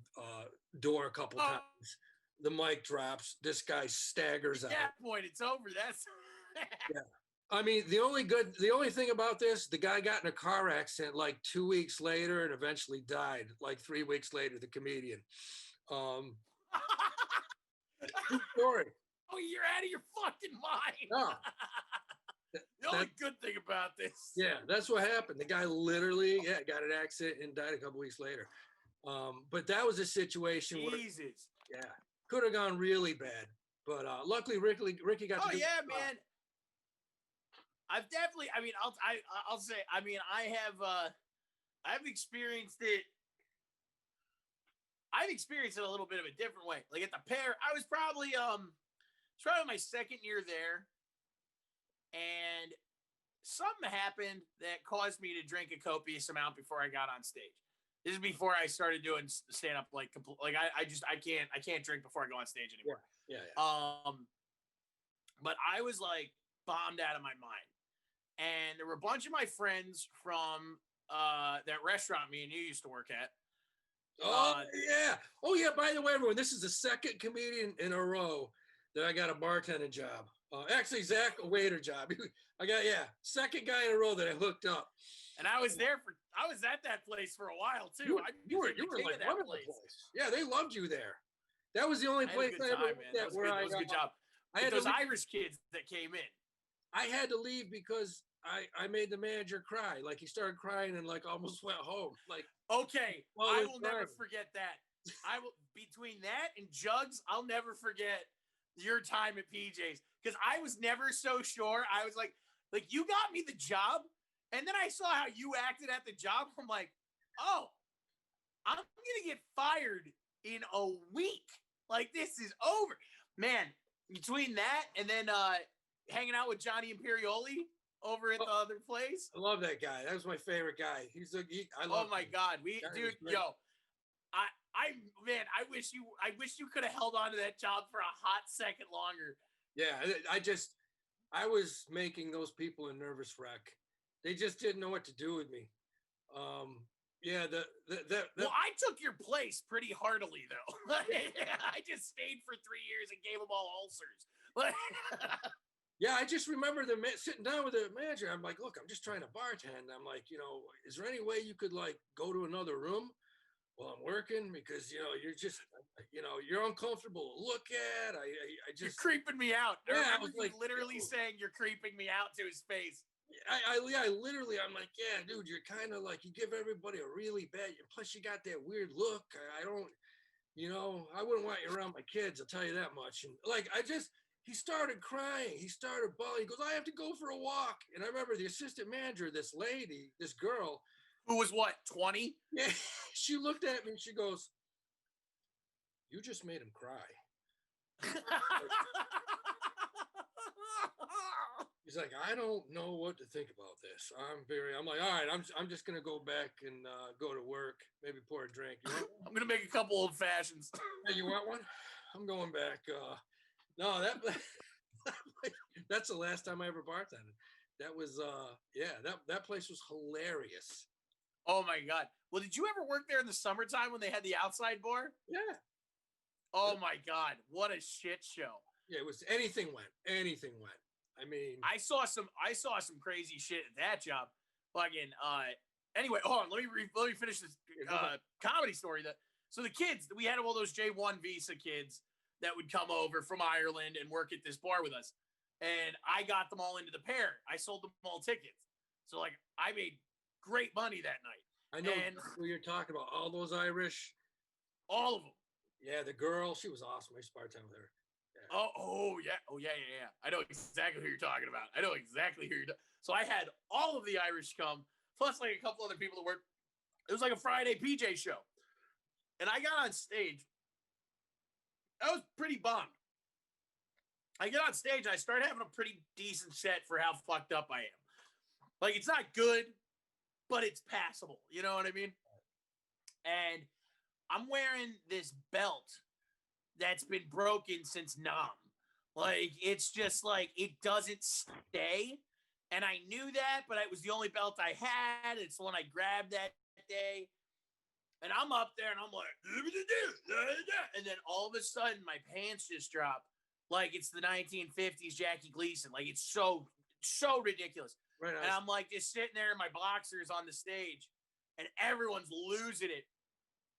door a couple times. The mic drops. This guy staggers out. At that point, it's over. That's yeah. I mean, the only thing about this, the guy got in a car accident 2 weeks later and eventually died 3 weeks later, the comedian. True story. Oh, you're out of your fucking mind. No. The only good thing about this. Yeah, that's what happened. The guy literally, got an accident and died a couple weeks later. But that was a situation where, could have gone really bad. But luckily, Ricky got to do man. I've definitely, I'll say, I've experienced it. I've experienced it a little bit of a different way. Like at the Pear, I was probably my second year there. And something happened that caused me to drink a copious amount before I got on stage. This is before I started doing stand up. Like I can't drink before I go on stage anymore. Yeah. But I was like bombed out of my mind. And there were a bunch of my friends from that restaurant me and you used to work at. Oh yeah. By the way, everyone, this is the second comedian in a row that I got a bartending job. Actually, Zach, a waiter job. Second guy in a row that I hooked up. And I was at that place for a while too. You were like that place. Yeah, they loved you there. That was the only place I ever worked at where I got. That was a good job. I had those Irish kids that came in. I had to leave because I made the manager cry. Like he started crying and like almost went home. Like okay, I will never forget that. I will between that and Jugs, I'll never forget your time at PJ's because I was never so sure. I was like you got me the job, and then I saw how you acted at the job. I'm like, oh, I'm gonna get fired in a week. Like this is over, man. Between that and then hanging out with Johnny Imperioli over at the other place. I love that guy. That was my favorite guy. I love him. God. I wish you could have held on to that job for a hot second longer. Yeah, I was making those people a nervous wreck. They just didn't know what to do with me. Well, I took your place pretty heartily though. I just stayed for 3 years and gave them all ulcers. Yeah, I just remember them sitting down with the manager. I'm like, look, I'm just trying to bartend. I'm like, is there any way you could like go to another room while I'm working? Because, you're just, you're uncomfortable to look at. You're creeping me out. Yeah, I was like literally saying you're creeping me out to his face. I'm like, yeah, dude, you're kind of like, you give everybody a really bad, plus you got that weird look. I wouldn't want you around my kids. I'll tell you that much. And like, he started crying. He started bawling. He goes, I have to go for a walk. And I remember the assistant manager, this girl. Who was what, 20? Yeah. She looked at me and she goes, you just made him cry. He's like, I don't know what to think about this. I'm like, all right, I'm just going to go back and go to work, maybe pour a drink. I'm going to make a couple old fashions. Hey, you want one? I'm going back. No, that's the last time I ever bartended. That was, that place was hilarious. Oh my God. Well, did you ever work there in the summertime when they had the outside bar? Yeah. Oh my God. What a shit show. Yeah, it was anything went. I mean, I saw some crazy shit at that job. Fucking, anyway, hold on. Let me finish this comedy story. So the kids, we had all those J1 visa kids that would come over from Ireland and work at this bar with us. And I got them all into the pair. I sold them all tickets. So like I made great money that night. I know who you're talking about. All those Irish. All of them. Yeah, the girl, she was awesome. I used to bartend with her. Yeah. Oh yeah. I know exactly who you're talking about. So I had all of the Irish come, plus like a couple other people that worked. It was like a Friday PJ show. And I got on stage. I was pretty bummed. I get on stage and I start having a pretty decent set for how fucked up I am. Like, it's not good, but it's passable. You know what I mean? And I'm wearing this belt that's been broken since numb. Like, it's just like, it doesn't stay. And I knew that, but it was the only belt I had. It's the one I grabbed that day. And I'm up there and I'm like, and then all of a sudden my pants just drop like it's the 1950s Jackie Gleason. Like it's so ridiculous. Right, and I'm like just sitting there in my boxers on the stage and everyone's losing it.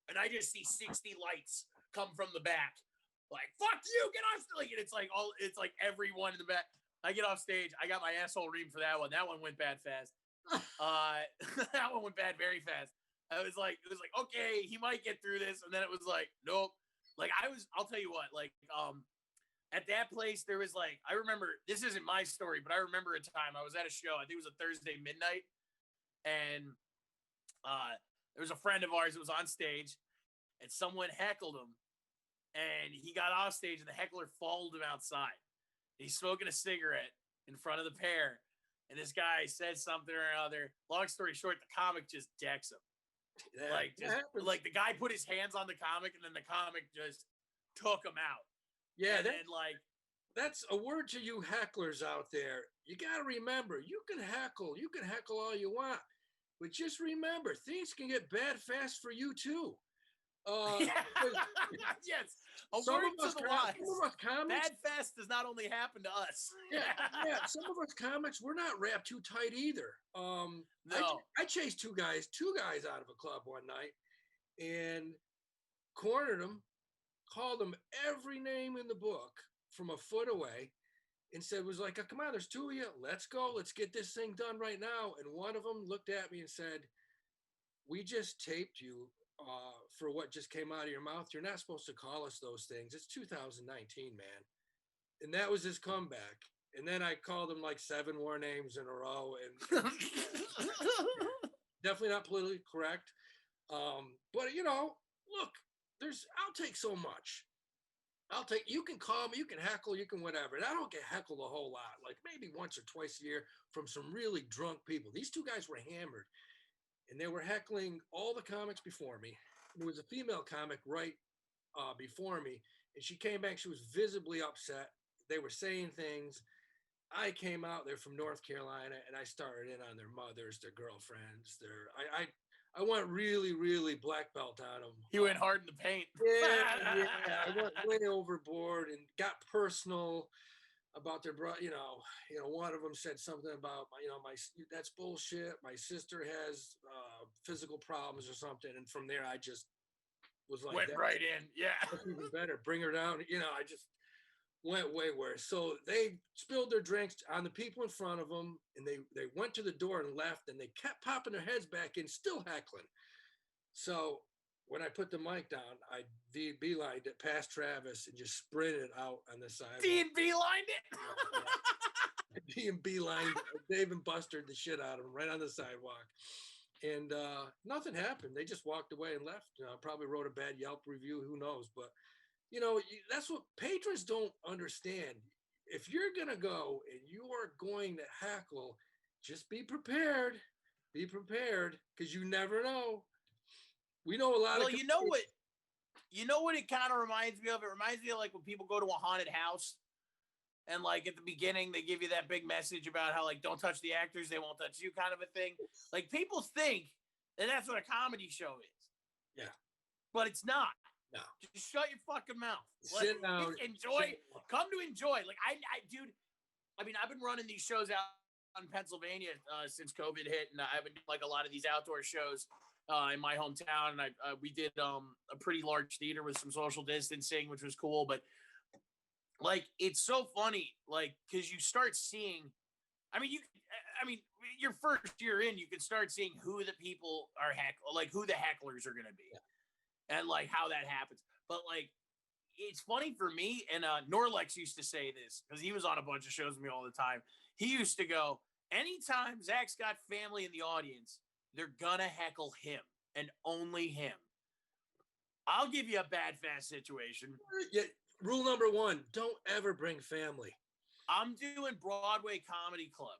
And I just see 60 lights come from the back. Like, fuck you, get off. Like, and it's like everyone in the back. I get off stage. I got my asshole reamed for that one. That one went bad fast. That one went bad very fast. It was like, okay, he might get through this. And then it was like, nope. Like I'll tell you what, like, at that place, there was like, I remember, this isn't my story, but I remember a time I was at a show. I think it was a Thursday midnight. And there was a friend of ours that was on stage and someone heckled him and he got off stage and the heckler followed him outside. He's smoking a cigarette in front of the pair. and this guy says something or another. Long story short, the comic just decks him. Yeah, Like the guy put his hands on the comic, and then the comic just took him out. Yeah, and then like that's a word to you hecklers out there. You got to remember, you can heckle all you want, but just remember, things can get bad fast for you too. Yes, a word to the wise. Some of us comics, bad fast does not only happen to us. yeah. Some of us comics, we're not wrapped too tight either. No. I chased two guys out of a club one night, and cornered them, called them every name in the book from a foot away, and said, was like, come on, there's two of you. Let's go. Let's get this thing done right now. And one of them looked at me and said, we just taped you for what just came out of your mouth. You're not supposed to call us those things. It's 2019, man. And that was his comeback. And then I called him like 7 more names in a row. And definitely not politically correct. But, you know, look, I'll take so much. You can call me, you can heckle, you can whatever. And I don't get heckled a whole lot, like maybe once or twice a year from some really drunk people. These two guys were hammered, and they were heckling all the comics before me. There was a female comic right before me, and she came back. She was visibly upset. They were saying things. I came out there from North Carolina, and I started in on their mothers, their girlfriends. I went really, really black belt on them. He went hard in the paint. Yeah. I went way overboard and got personal about their brother. You know, one of them said something about that's bullshit. My sister has physical problems or something, and from there I just was like, went right in. Yeah, that's even better. Bring her down. You know, I just went way worse. So they spilled their drinks on the people in front of them, and they went to the door and left, and they kept popping their heads back in, still heckling. So when I put the mic down, I beelined it past Travis and just sprinted out on the sidewalk. beelined it? beelined Dave and Bustered the shit out of him right on the sidewalk. And nothing happened. They just walked away and left. Probably wrote a bad Yelp review. Who knows? But you know, that's what patrons don't understand. If you're going to go and you are going to heckle, just be prepared. Be prepared, because you never know. We know a lot of... Well, you know what it kind of reminds me of? It reminds me of like when people go to a haunted house, and like at the beginning, they give you that big message about how like, don't touch the actors, they won't touch you kind of a thing. Like people think that that's what a comedy show is. Yeah. But it's not. No. Just shut your fucking mouth. Sit down. Enjoy. Come to enjoy. Like dude, I mean, I've been running these shows out in Pennsylvania since COVID hit, and I've been doing like a lot of these outdoor shows in my hometown. And we did a pretty large theater with some social distancing, which was cool. But like, it's so funny, like, because you start seeing. I mean, your first year in, you can start seeing who the people are who the hecklers are going to be. Yeah. And like how that happens. But like, it's funny for me. And Norlex used to say this because he was on a bunch of shows with me all the time. He used to go, anytime Zach's got family in the audience, they're gonna heckle him and only him. I'll give you a Badfast situation. Yeah, rule number 1, don't ever bring family. I'm doing Broadway Comedy Club.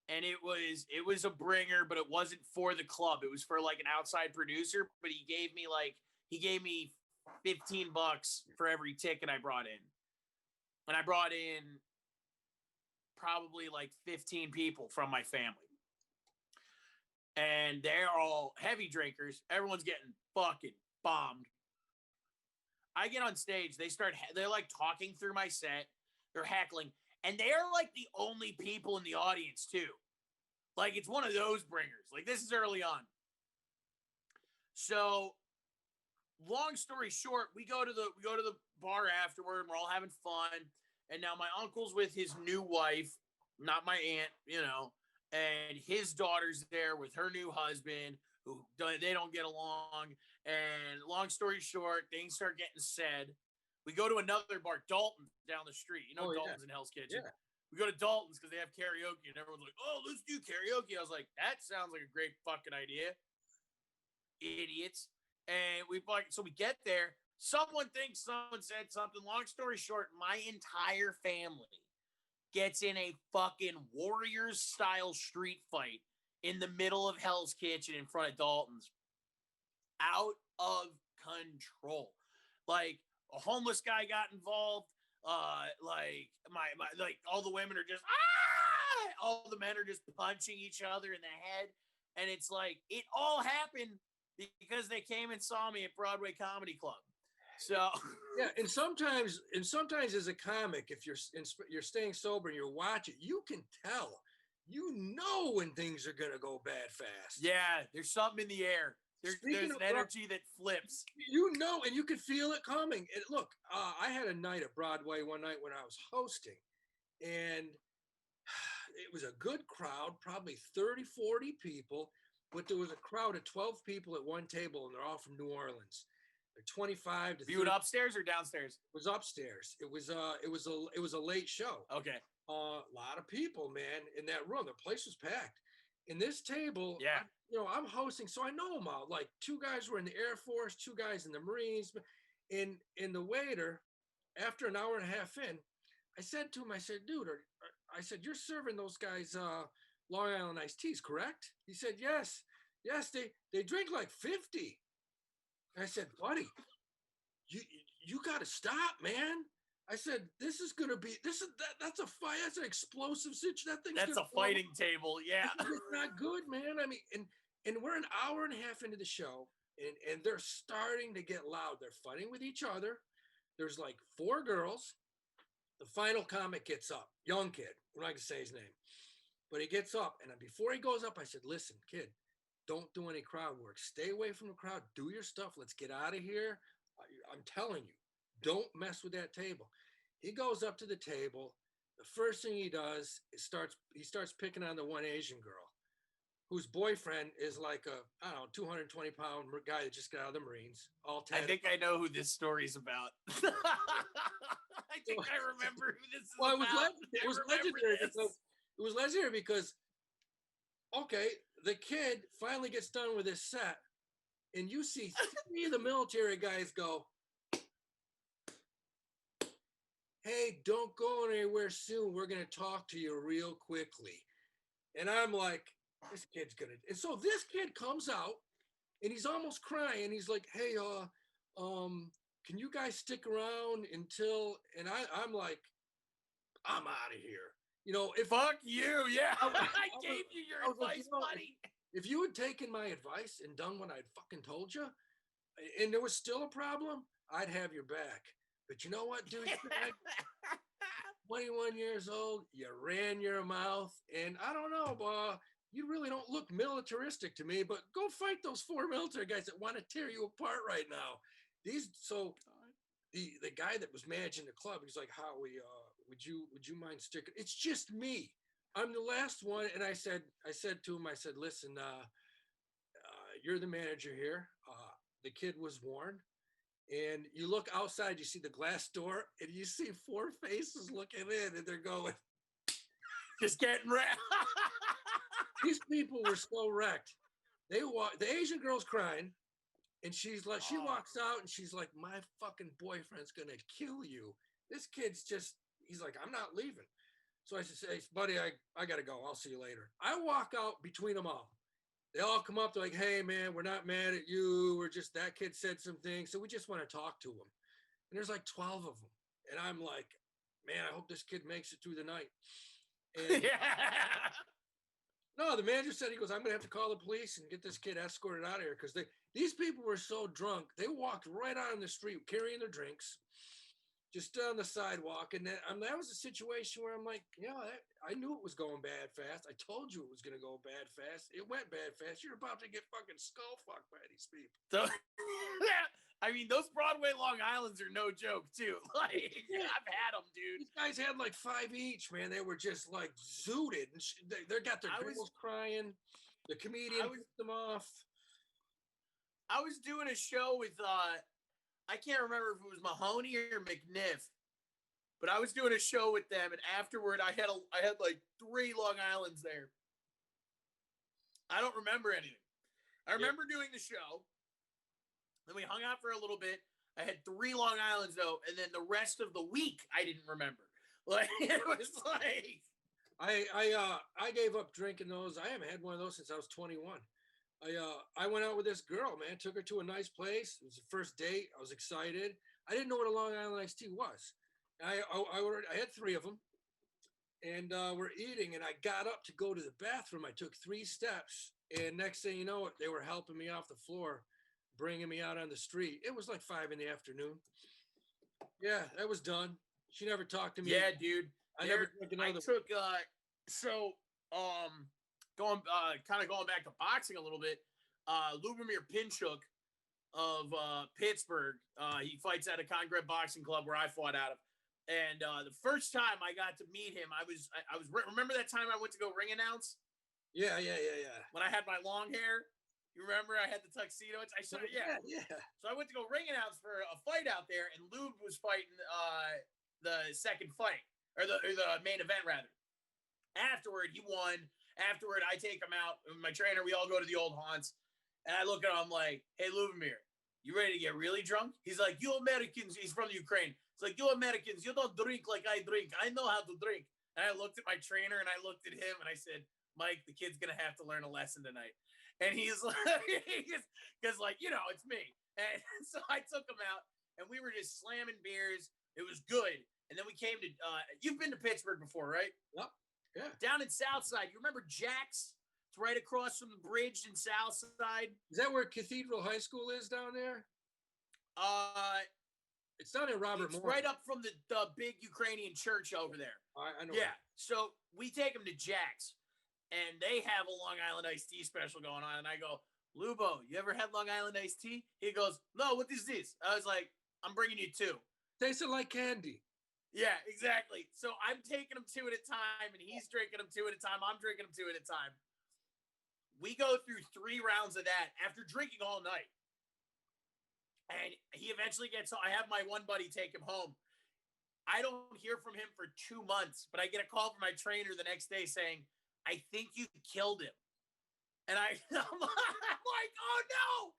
And it was a bringer, but it wasn't for the club. It was for like an outside producer, but he gave me $15 for every ticket I brought in. And I brought in probably like 15 people from my family. And they're all heavy drinkers. Everyone's getting fucking bombed. I get on stage, they're like talking through my set. They're heckling. And they're like the only people in the audience too. Like it's one of those bringers. Like this is early on. So long story short, we go to the bar afterward, and we're all having fun. And now my uncle's with his new wife, not my aunt, you know, and his daughter's there with her new husband, they don't get along. And long story short, things start getting said. We go to another bar, Dalton's down the street. You know, Dalton's in Hell's Kitchen. Yeah. We go to Dalton's because they have karaoke, and everyone's like, oh, let's do karaoke. I was like, that sounds like a great fucking idea. Idiots. And we get there. Someone thinks someone said something. Long story short, my entire family gets in a fucking Warriors style street fight in the middle of Hell's Kitchen in front of Dalton's. Out of control. Like a homeless guy got involved. Like like all the women are just all the men are just punching each other in the head. And it's like it all happened because they came and saw me at Broadway Comedy Club. So yeah, and sometimes as a comic, if you're staying sober and you're watching, you can tell, when things are gonna go bad fast. Yeah, there's something in the air. There's an energy that flips. And you could feel it coming. And look, I had a night at Broadway one night when I was hosting, and it was a good crowd, probably 30, 40 people, but there was a crowd of 12 people at one table, and they're all from New Orleans. They're 25 to 30. Viewed upstairs or downstairs? It was upstairs. It was a late show. Okay. A lot of people, man, in that room. The place was packed. In this table, yeah, I'm hosting, so I know them all. Like 2 guys were in the Air Force, 2 guys in the Marines. And the waiter, after an hour and a half in, I said to him, I said, dude, I said, you're serving those guys Long Island iced teas, correct? He said, yes, they drink like 50. And I said, buddy, you got to stop, man. I said, that's a fight. That's an explosive situation. That's a fighting table. Yeah. It's not good, man. I mean, and we're an hour and a half into the show, and they're starting to get loud. They're fighting with each other. There's like 4 girls. The final comic gets up, young kid. I'm not gonna say his name, but he gets up, and before he goes up, I said, listen, kid, don't do any crowd work. Stay away from the crowd. Do your stuff. Let's get out of here. I'm telling you, don't mess with that table. He goes up to the table. The first thing he does is he starts picking on the one Asian girl, whose boyfriend is like a 220-pound guy that just got out of the Marines. I think I know who this story's about. I think I remember who this is about. It was legendary because, okay, the kid finally gets done with his set, and you see 3 of the military guys go, hey, don't go anywhere soon. We're going to talk to you real quickly. And I'm like, this kid's going to. And so this kid comes out, and he's almost crying. He's like, hey, can you guys stick around until, and I'm like, I'm out of here. Fuck you. Yeah. I gave you your advice, buddy. If you had taken my advice and done what I'd fucking told you, and there was still a problem, I'd have your back. But you know what, dude? 21 years old, you ran your mouth, and I don't know, you really don't look militaristic to me, but go fight those 4 military guys that want to tear you apart right now. The guy that was managing the club, he's like, Howie, would you mind sticking? It's just me. I'm the last one. And I said to him, listen, you're the manager here. The kid was warned. And you look outside, you see the glass door, and you see 4 faces looking in, and they're going, just getting wrecked. These people were so wrecked. The Asian girl's crying, and she walks out, and she's like, my fucking boyfriend's gonna kill you. This kid's he's like, I'm not leaving. So I said, hey, buddy, I gotta go. I'll see you later. I walk out between them all. They all come up, they're like, hey, man, we're not mad at you. We're just, that kid said some things, so we just want to talk to him. And there's like 12 of them. And I'm like, man, I hope this kid makes it through the night. And no, the manager said, he goes, I'm going to have to call the police and get this kid escorted out of here. Because these people were so drunk, they walked right out on the street carrying their drinks, just stood on the sidewalk. And then that was a situation where I'm like, I knew it was going bad fast. I told you it was going to go bad fast. It went bad fast. You're about to get fucking skull fucked by these people. So, I mean, those Broadway Long Islands are no joke, too. Like, I've had them, dude. These guys had like 5 each, man. They were just like zooted. And they got their girls crying. The comedian pissed them off. I was doing a show with, I can't remember if it was Mahoney or McNiff, but I was doing a show with them, and afterward, I had like 3 Long Islands there. I don't remember anything. I remember doing the show. Then we hung out for a little bit. I had 3 Long Islands though, and then the rest of the week I didn't remember. Like it was like I gave up drinking those. I haven't had one of those since I was 21. I went out with this girl, man. Took her to a nice place. It was the first date. I was excited. I didn't know what a Long Island iced tea was. I ordered. I had 3 of them, and we're eating. And I got up to go to the bathroom. I took 3 steps, and next thing you know, they were helping me off the floor, bringing me out on the street. It was like 5 in the afternoon. Yeah, that was done. She never talked to me. Yeah, dude. I never took another. I took going back to boxing a little bit. Lubomir Pinchuk of Pittsburgh. He fights at a Congress Boxing Club where I fought out of. And the first time I got to meet him, I was remember that time I went to go ring announce? Yeah. When I had my long hair. You remember I had the tuxedo? Yeah. So I went to go ring announce for a fight out there, and Lube was fighting the second fight, or the main event rather. Afterward, he won. Afterward, I take him out. My trainer, we all go to the old haunts, and I look at him like, "Hey, Lubomir, you ready to get really drunk?" He's like, "You Americans," he's from the Ukraine. It's like, "You Americans, you don't drink like I drink. I know how to drink." And I looked at my trainer, and I looked at him, and I said, "Mike, the kid's gonna have to learn a lesson tonight." And he's like, because like, you know, it's me. And so I took him out, and we were just slamming beers. It was good. And then we came to, you've been to Pittsburgh before, right? Yep. Yeah. Down in Southside. You remember Jack's? It's right across from the bridge in Southside. Is that where Cathedral High School is down there? It's not in Robert Morris. Right up from the big Ukrainian church over there. I know. Yeah. So we take him to Jack's. And they have a Long Island iced tea special going on. And I go, "Lubo, you ever had Long Island iced tea?" He goes, "No, what is this?" I was like, "I'm bringing you 2. Tasted like candy. Yeah, exactly. So I'm taking them 2 at a time, and he's drinking them 2 at a time. I'm drinking them 2 at a time. We go through 3 rounds of that after drinking all night. And he eventually gets home. I have my one buddy take him home. I don't hear from him for 2 months, but I get a call from my trainer the next day saying, "I think you killed him." And I'm like, "Oh no,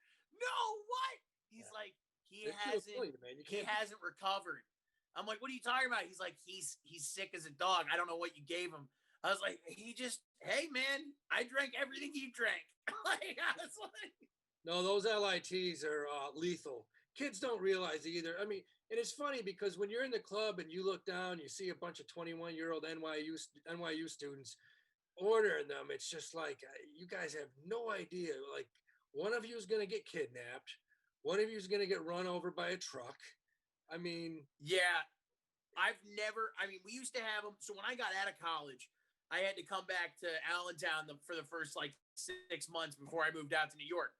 what?" He's like, he hasn't recovered. I'm like, "What are you talking about?" He's like, he's sick as a dog. I don't know what you gave him. I was like, hey man, I drank everything he drank. Like, I was like, no, those LITs are lethal. Kids don't realize either. I mean, and it's funny because when you're in the club and you look down, you see a bunch of 21-year-old NYU students ordering them. It's just like, you guys have no idea. Like, one of you is going to get kidnapped. One of you is going to get run over by a truck. I mean, yeah, we used to have them. So when I got out of college, I had to come back to Allentown for the first like 6 months before I moved out to New York.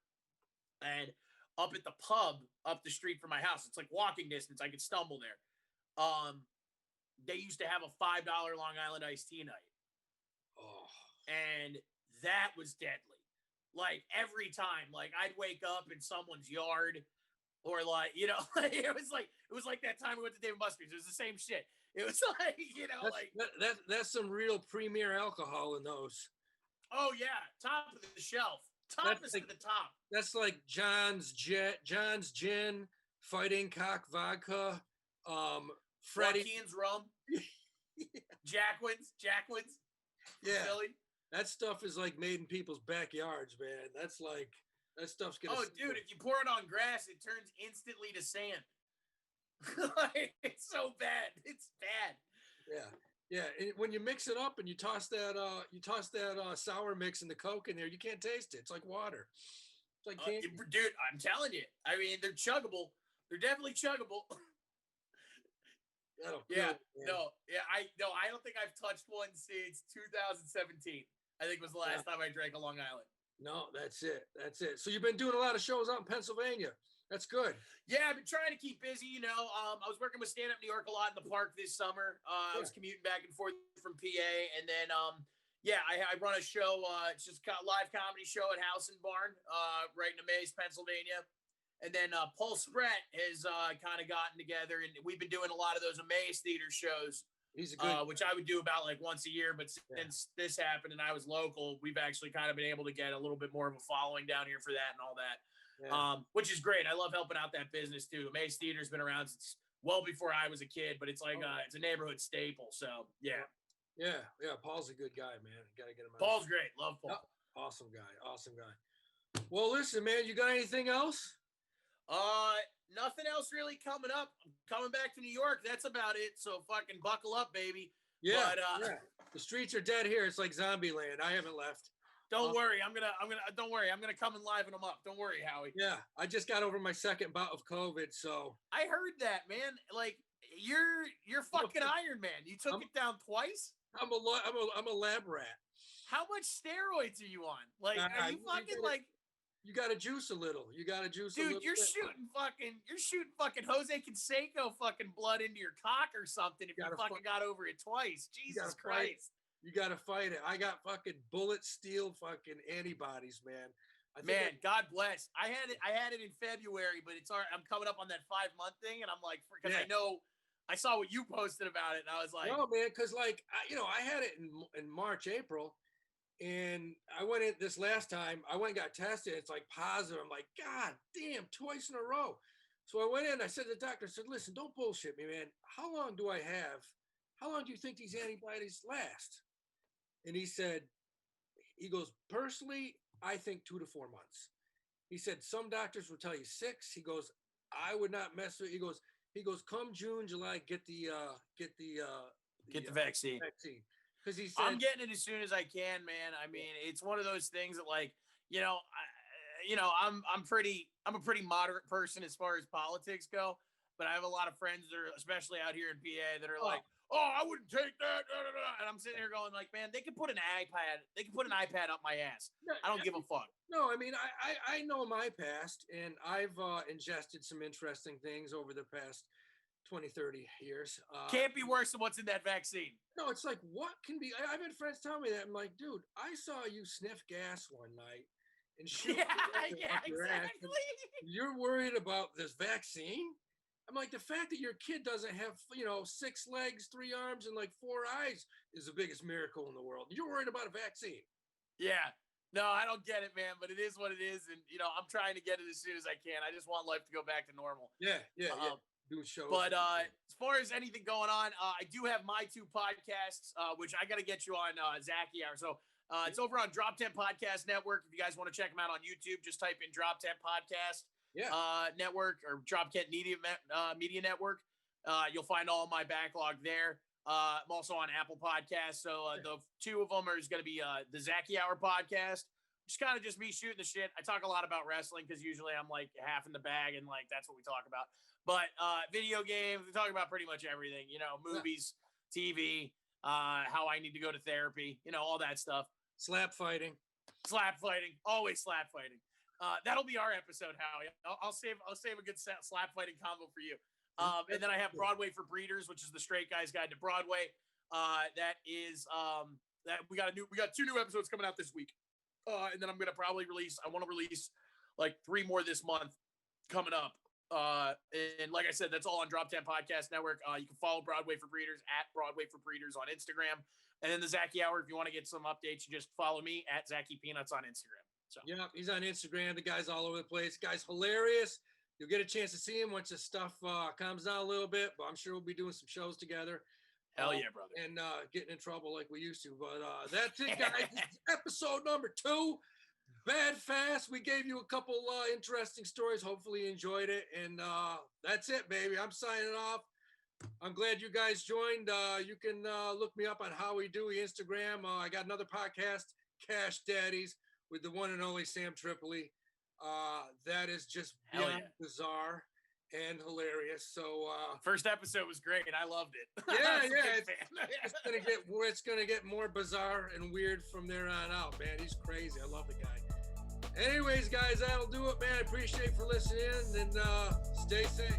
And up at the pub up the street from my house, it's like walking distance. I could stumble there. They used to have a $5 Long Island iced tea night. oh, And that was deadly. Like every time, like I'd wake up in someone's yard, or like, you know, it was like that time we went to Dave & Buster's. It was the same shit. It was like, you know, that's some real premier alcohol in those. Oh yeah, top of the shelf, toppest to the top. That's like John's gin, Fighting Cock vodka, Freddie Joaquin's rum, Jackwins. Yeah, Philly. That stuff is like made in people's backyards, man. That's like, that stuff's gonna. Oh, dude, if you pour it on grass, it turns instantly to sand. Like, it's so bad. It's bad. Yeah. And when you mix it up and you toss that sour mix and the Coke in there, you can't taste it. It's like water. It's like candy. Dude, I'm telling you. I mean, they're chuggable. They're definitely chuggable. I don't think I've touched one since 2017. I think was the last time I drank a Long Island. No, that's it. So you've been doing a lot of shows out in Pennsylvania. That's good. Yeah, I've been trying to keep busy. You know, I was working with Stand Up New York a lot in the park this summer. I was commuting back and forth from PA, and then I run a show. It's just a live comedy show at House and Barn, right in Amaze, Pennsylvania. And then Paul Spratt has kind of gotten together, and we've been doing a lot of those Amaze theater shows. He's a good, which I would do about like once a year. But since this happened and I was local, we've actually kind of been able to get a little bit more of a following down here for that and all that, which is great. I love helping out that business too. Amaze Theater's been around since well before I was a kid, but it's like it's a neighborhood staple. So yeah. Paul's a good guy, man. Gotta get him out. Paul's great. Love Paul. Awesome guy. Well, listen, man, you got anything else? Nothing else really coming up. I'm coming back to New York. That's about it. So fucking buckle up, baby. Yeah. The streets are dead here. It's like zombie land. I haven't left. Don't worry. I'm gonna come and liven them up. Don't worry, Howie. Yeah. I just got over my second bout of COVID. So I heard that, man. Like you're fucking Iron Man. You took it down twice. I'm a lab rat. How much steroids are you on? Like, are you fucking like? You got to juice a little. Dude, you're shooting fucking Jose Canseco fucking blood into your cock or something if you fucking got over it twice. Jesus Christ. You got to fight it. I got fucking bullet steel fucking antibodies, man. God bless. I had it in February, but it's all right. I'm coming up on that 5-month thing, and I'm like, because I know I saw what you posted about it, and I was like, no, man, because like I had it in March, April. And I went in this last time, I went and got tested. It's like positive. I'm like, God damn, twice in a row. So I went in, I said to the doctor, I said, listen, don't bullshit me, man. How long do I have? How long do you think these antibodies last? And he goes, personally, I think 2 to 4 months. He said, some doctors will tell you 6. He goes, I would not mess with it. He goes, come June, July, get the vaccine. Because he said, I'm getting it as soon as I can, man. I mean, it's one of those things that, like, I'm a pretty moderate person as far as politics go, but I have a lot of friends that are, especially out here in PA, that are like, oh, I wouldn't take that. And I'm sitting here going like, man, they could put an iPad up my ass. I don't give a fuck. No, I mean, I know my past, and I've ingested some interesting things over the past 20, 30 years. Can't be worse than what's in that vaccine. No, it's like, what can be? I've had friends tell me that. I'm like, dude, I saw you sniff gas one night and shoot. Exactly. You're worried about this vaccine? I'm like, the fact that your kid doesn't have, 6 legs, 3 arms, and like 4 eyes is the biggest miracle in the world. You're worried about a vaccine. Yeah. No, I don't get it, man, but it is what it is. And, I'm trying to get it as soon as I can. I just want life to go back to normal. Yeah. Do shows. But as far as anything going on, I do have my 2 podcasts, which I got to get you on Zacky Hour. So it's over on Drop 10 Podcast Network. If you guys want to check them out on YouTube, just type in Drop 10 Podcast Network or Drop 10 Media Network. You'll find all my backlog there. I'm also on Apple Podcasts. So the 2 of them is going to be the Zacky Hour podcast. Just me shooting the shit. I talk a lot about wrestling because usually I'm like half in the bag and like that's what we talk about. But video games, we talk about pretty much everything, movies, TV, how I need to go to therapy, all that stuff. Slap fighting, always slap fighting. That'll be our episode, Howie. I'll save a good slap fighting combo for you. And then I have Broadway for Breeders, which is the straight guy's guide to Broadway. That is that we got 2 new episodes coming out this week. And then I'm gonna probably release like 3 more this month coming up. And like I said, that's all on Drop 10 Podcast Network. You can follow Broadway for Breeders at Broadway for Breeders on Instagram. And then the Zacky Hour, if you want to get some updates, you just follow me at Zacky Peanuts on Instagram. So yeah, he's on Instagram. The guy's all over the place. Guy's hilarious. You'll get a chance to see him once the stuff calms down a little bit, but I'm sure we'll be doing some shows together. Hell yeah, brother. And getting in trouble like we used to. But that's it, guys. Episode number 2. Badfast. We gave you a couple interesting stories. Hopefully you enjoyed it. And that's it, baby. I'm signing off. I'm glad you guys joined. You can look me up on Howie Dewey Instagram. I got another podcast, Cash Daddies, with the one and only Sam Tripoli. That is just beyond bizarre and hilarious. So first episode was great and I loved it. It's gonna get more bizarre and weird from there on out, man. He's crazy. I love the guy. Anyways, guys, that'll do it, man. I appreciate you for listening and stay safe.